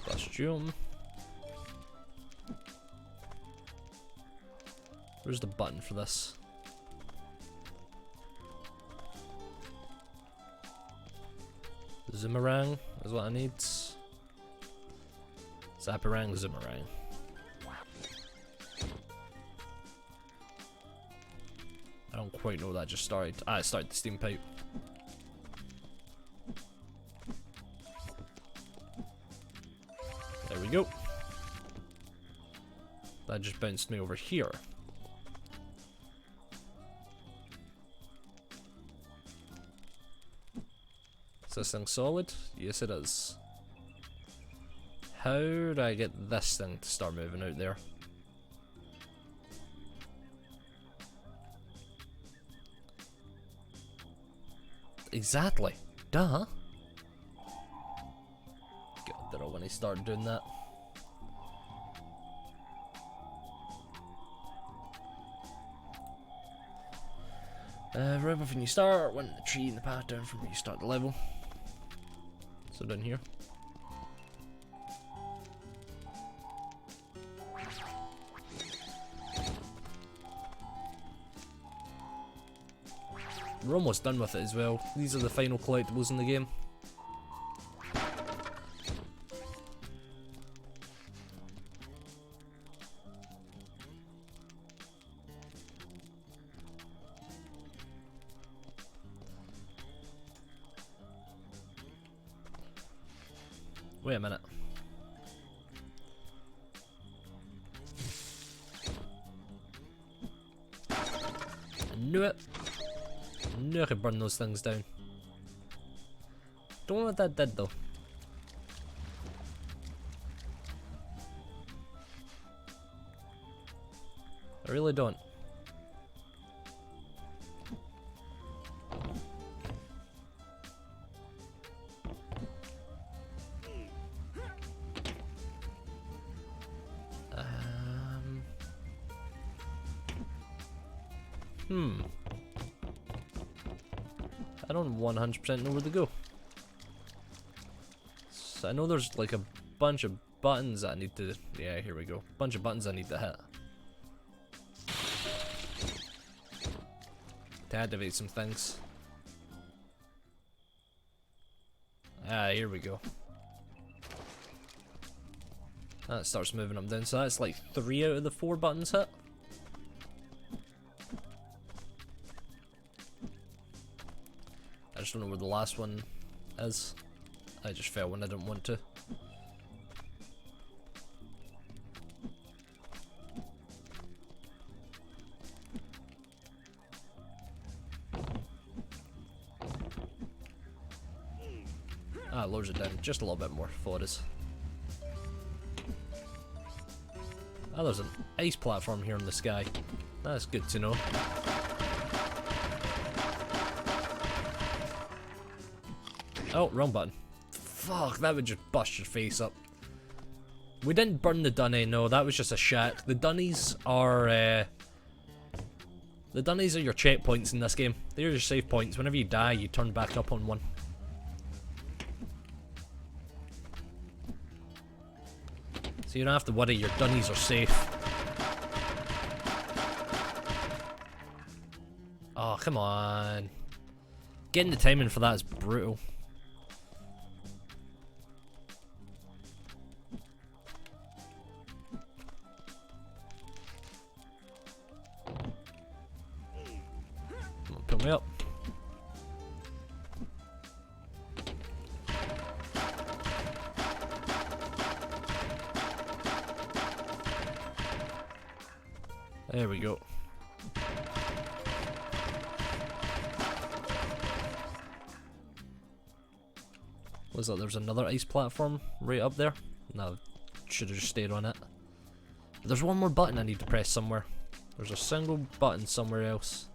Costume. Where's the button for this? Zoomerang is what I need. Zapparang, Zoomerang. I don't quite know that just started. Ah, it started the steam pipe. There we go. That just bounced me over here. Is this thing solid? Yes, it is. How do I get this thing to start moving out there? Exactly. Duh. God, did I when I start doing that? Right before you start, when the tree in the path down from where you start the level. So down here. We're almost done with it as well. These are the final collectibles in the game. Wait a minute. I knew it. I knew I could burn those things down. Don't know what that did though. I really don't. I don't 100% know where to go. So I know there's like a bunch of buttons that I need to... Yeah, here we go. Bunch of buttons I need to hit. To activate some things. Ah, here we go. That starts moving them down. So that's like 3 out of the 4 buttons hit. I just don't know where the last one is. I just fell when I didn't want to. Ah, it lowers it down just a little bit more for us. Ah, there's an ice platform here in the sky. That's good to know. Oh, wrong button. Fuck, that would just bust your face up. We didn't burn the dunny, no, that was just a shack. The dunnies are, the dunnies are your checkpoints in this game. They're your save points. Whenever you die, you turn back up on one. So you don't have to worry, your dunnies are safe. Oh, come on. Getting the timing for that is brutal. Come on, pull me up. There we go. Was that there's another ice platform right up there? No, should have just stayed on it. But there's one more button I need to press somewhere. There's a single button somewhere else.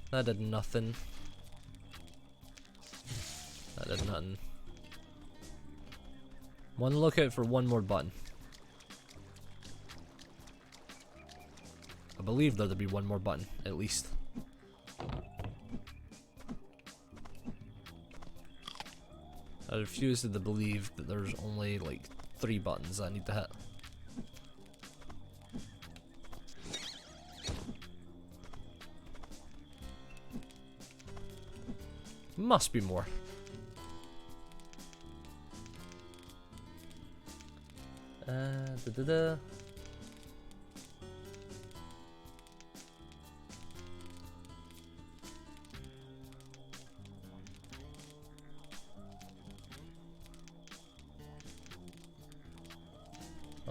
That did nothing. That did nothing. One lookout for one more button. I believe there'd be one more button, at least. I refuse to believe that there's only like 3 buttons I need to hit. Must be more.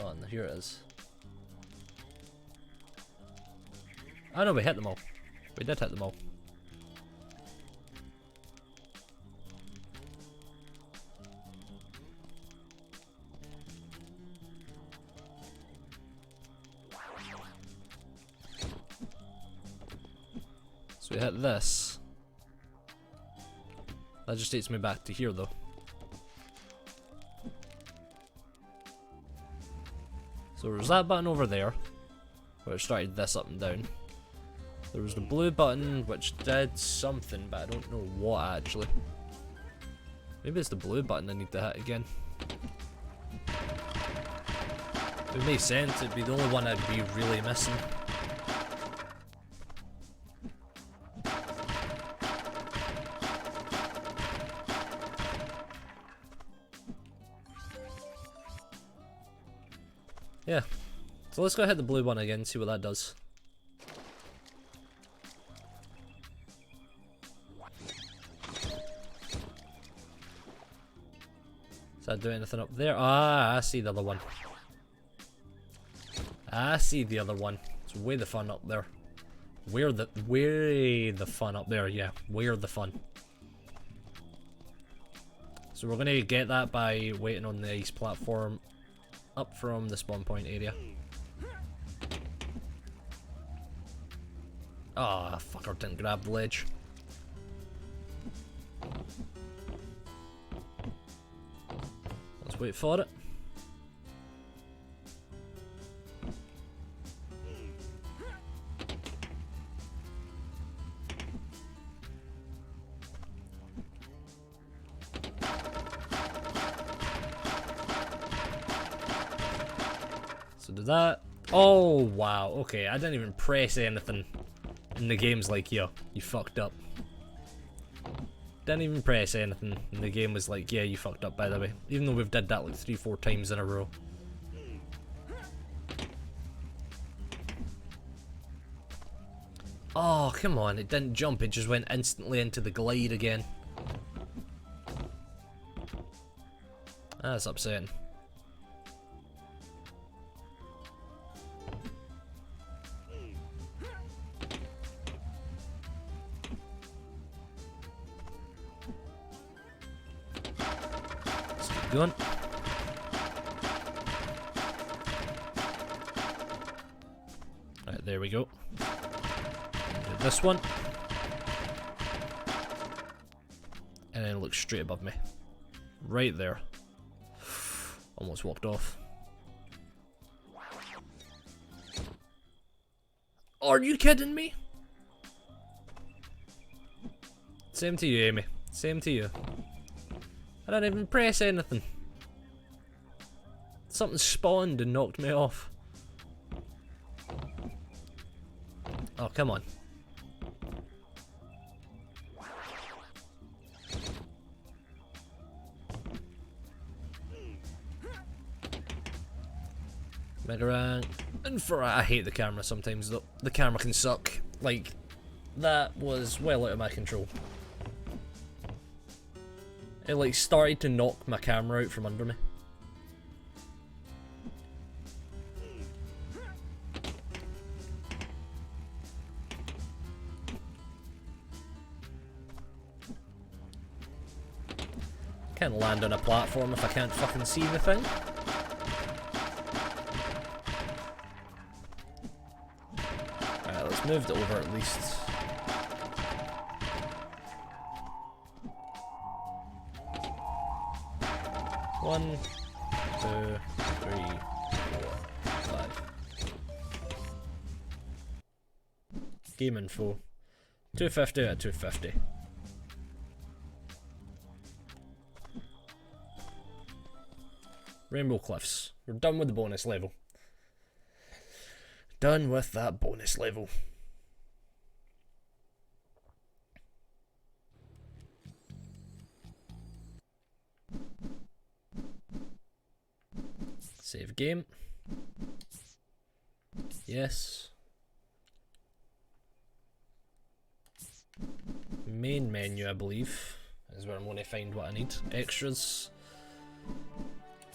Oh, and here it is. Oh no, we hit them all. We did hit them all. So we hit this. That just takes me back to here though. So there's that button over there, where it started this up and down. There was the blue button, which did something, but I don't know what actually. Maybe it's the blue button I need to hit again. It would make sense, it'd be the only one I'd be really missing. Yeah, so let's go hit the blue one again and see what that does. Does that do anything up there? Ah, I see the other one. I see the other one. It's way the fun up there. Way the fun up there, yeah. Where the fun. So we're gonna get that by waiting on the ice platform up from the spawn point area. Ah, oh, fucker didn't grab the ledge. Let's wait for it. So did that. Oh wow, okay, I didn't even press anything. And the game's like, yo, you fucked up. Didn't even press anything, and the game was like, yeah, you fucked up by the way. Even though we've did that like 3-4 times in a row. Oh, come on, it didn't jump, it just went instantly into the glide again. That's upsetting. Going. Right, there we go. Do this one. And then look straight above me. Right there. Almost walked off. Are you kidding me? Same to you, Amy. Same to you. I didn't even press anything. Something spawned and knocked me off. Oh, come on. Mega rank. And for I hate the camera sometimes though. The camera can suck. Like, that was well out of my control. It like started to knock my camera out from under me. Can't land on a platform if I can't fucking see the thing. Alright, let's move it over at least. One, 2, 3, 4, 5. Game info. 250 out of 250. Rainbow Cliffs. We're done with the bonus level. Done with that bonus level. Save game. Yes. Main menu, I believe, is where I'm going to find what I need. Extras.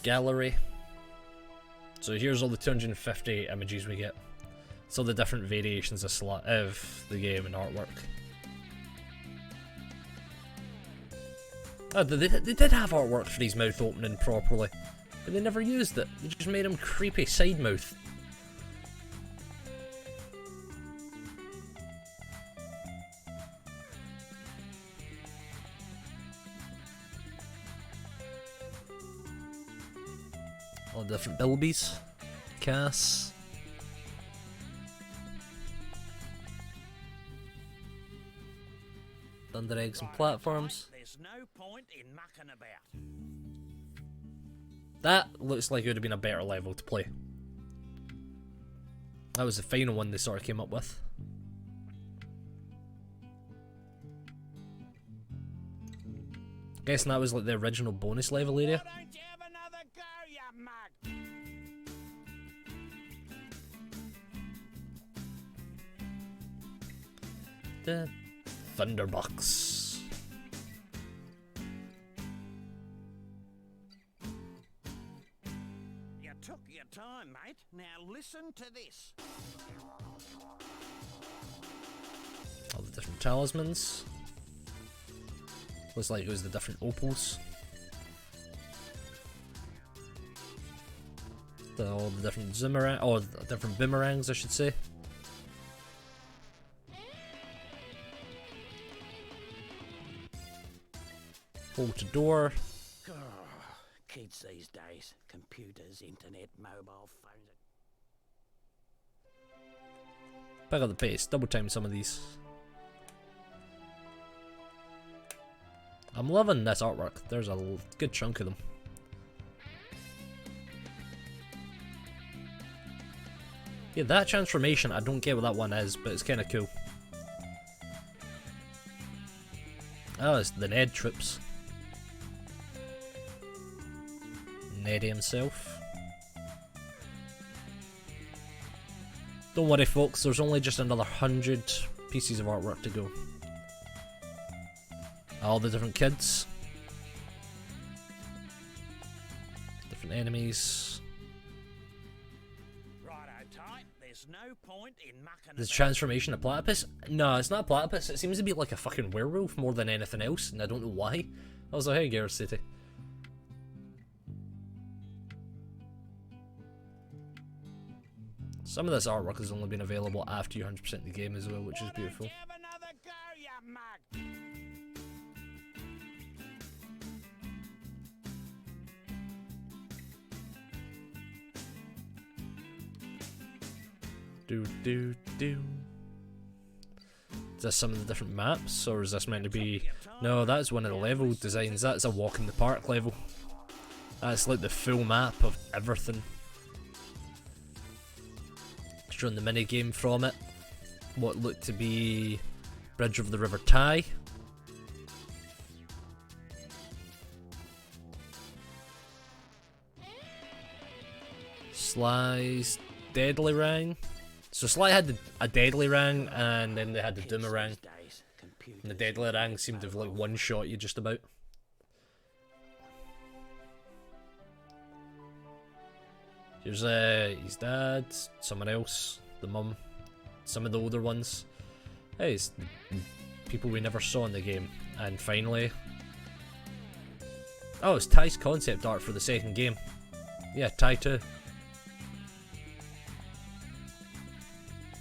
Gallery. So here's all the 250 images we get. It's all the different variations of the game and artwork. Oh, they did have artwork for his mouth opening properly, but they never used it. They just made him creepy side mouth. All the different bilbies. Cass. Thunder eggs and platforms. There's no point in mucking about. That looks like it would have been a better level to play. That was the final one they sort of came up with. Guessing that was like the original bonus level area. Why don't you have another go, you mug? The Thunderbox. You took your time, mate. Now listen to this. All the different talismans. Looks like it was the different opals. All the different different boomerangs, I should say. Hold to door. Oh, kids these days. Computers, internet, mobile phones. Back up the pace. Double time some of these. I'm loving this artwork. There's a good chunk of them. Yeah, that transformation, I don't get what that one is, but it's kind of cool. Oh, it's the Ned troops. Neddy himself. Don't worry folks, there's only just another 100 pieces of artwork to go. All the different kids. Different enemies. Righto, tight. There's no point in mucking The about. transformation of platypus? No, it's not a platypus. It seems to be like a fucking werewolf more than anything else, and I don't know why. I was like, hey, Gareth City. Some of this artwork has only been available after you 100% the game as well, which is beautiful. Have another go, you mug. Do. Is this some of the different maps, or is this meant to be... No, that's one of the level designs. That's a walk in the park level. That's like the full map of everything. Showing the minigame from it. what looked to be Bridge of the River Ty. Sly's Deadly Ring. So Sly had a Deadly Ring, and then they had the Doomerang. And the Deadly Ring seemed to have like one-shot you just about. Here's his dad, someone else, the mum, some of the older ones. Hey, it's the people we never saw in the game. And finally... Oh, it's Ty's concept art for the second game. Yeah, Ty 2.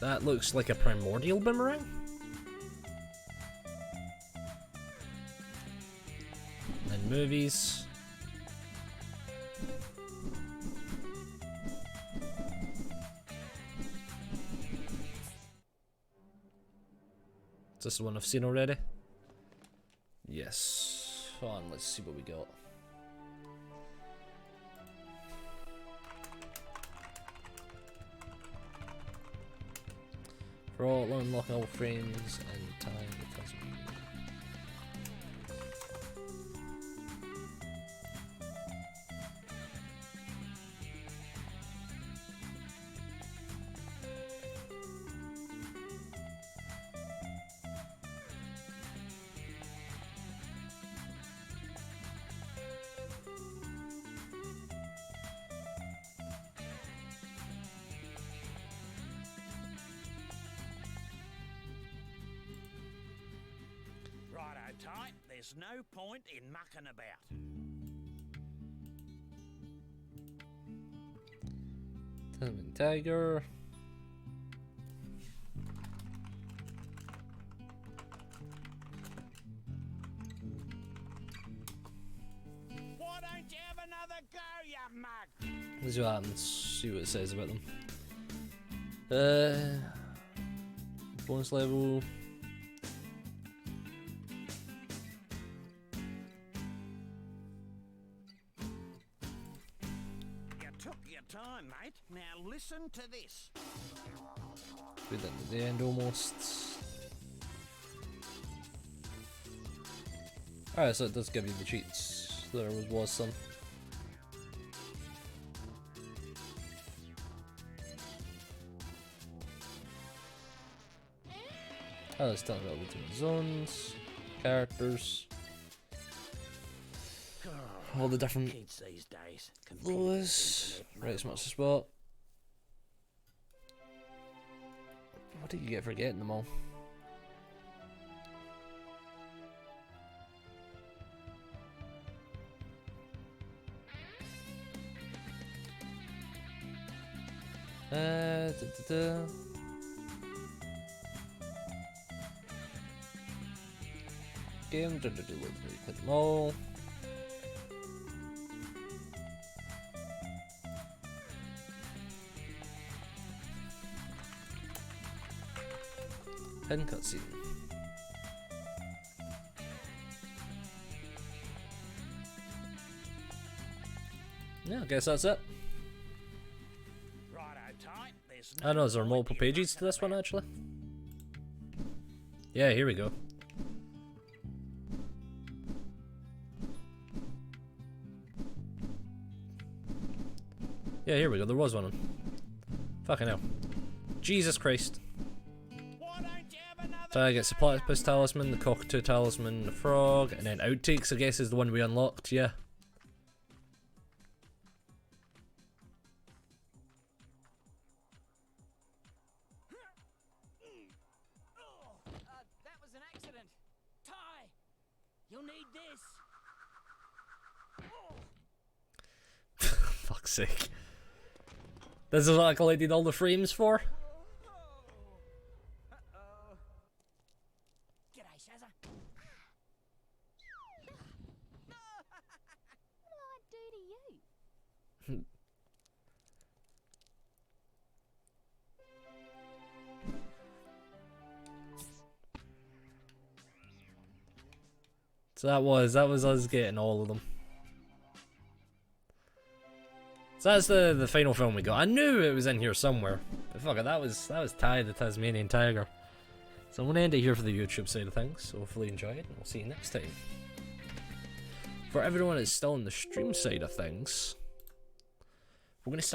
That looks like a primordial boomerang. And movies. Is this the one I've seen already? Yes. Hold on, let's see what we got. For all unlock all frames and time it doesn't. Righto, Ty. There's no point in mucking about. Tasmanian tiger. Why don't you have another go, you mug? Let's see what happens. See what it says about them. Bonus level. You took your time, mate. Now listen to this. We're done at the end almost. Alright, so it does give you the cheats. There was some. Oh, let's talk about between zones, characters, all the different Kids these days. floors. Right, smarts the spot. What did you get for getting them all? Game, click them all. End cutscene. Yeah, I guess that's it. Righto, Ty. There's I don't know, is there multiple pages to this one actually? Yeah, here we go. Yeah, here we go, there was one. Fucking hell. Jesus Christ. So I get the Platypus Talisman, the Cockatoo Talisman, the Frog, and then Outtakes I guess is the one we unlocked, yeah. That was an accident. Ty, you'll need this. Fuck's sake. This is what I collected all the frames for? G'day, Shazza. What did I do to you? So that was us getting all of them. So that's the final film we got. I knew it was in here somewhere. But fuck it, that was Ty the Tasmanian Tiger. So I'm going to end it here for the YouTube side of things. So hopefully you enjoy it, and we'll see you next time. For everyone that's still on the stream side of things, we're going to start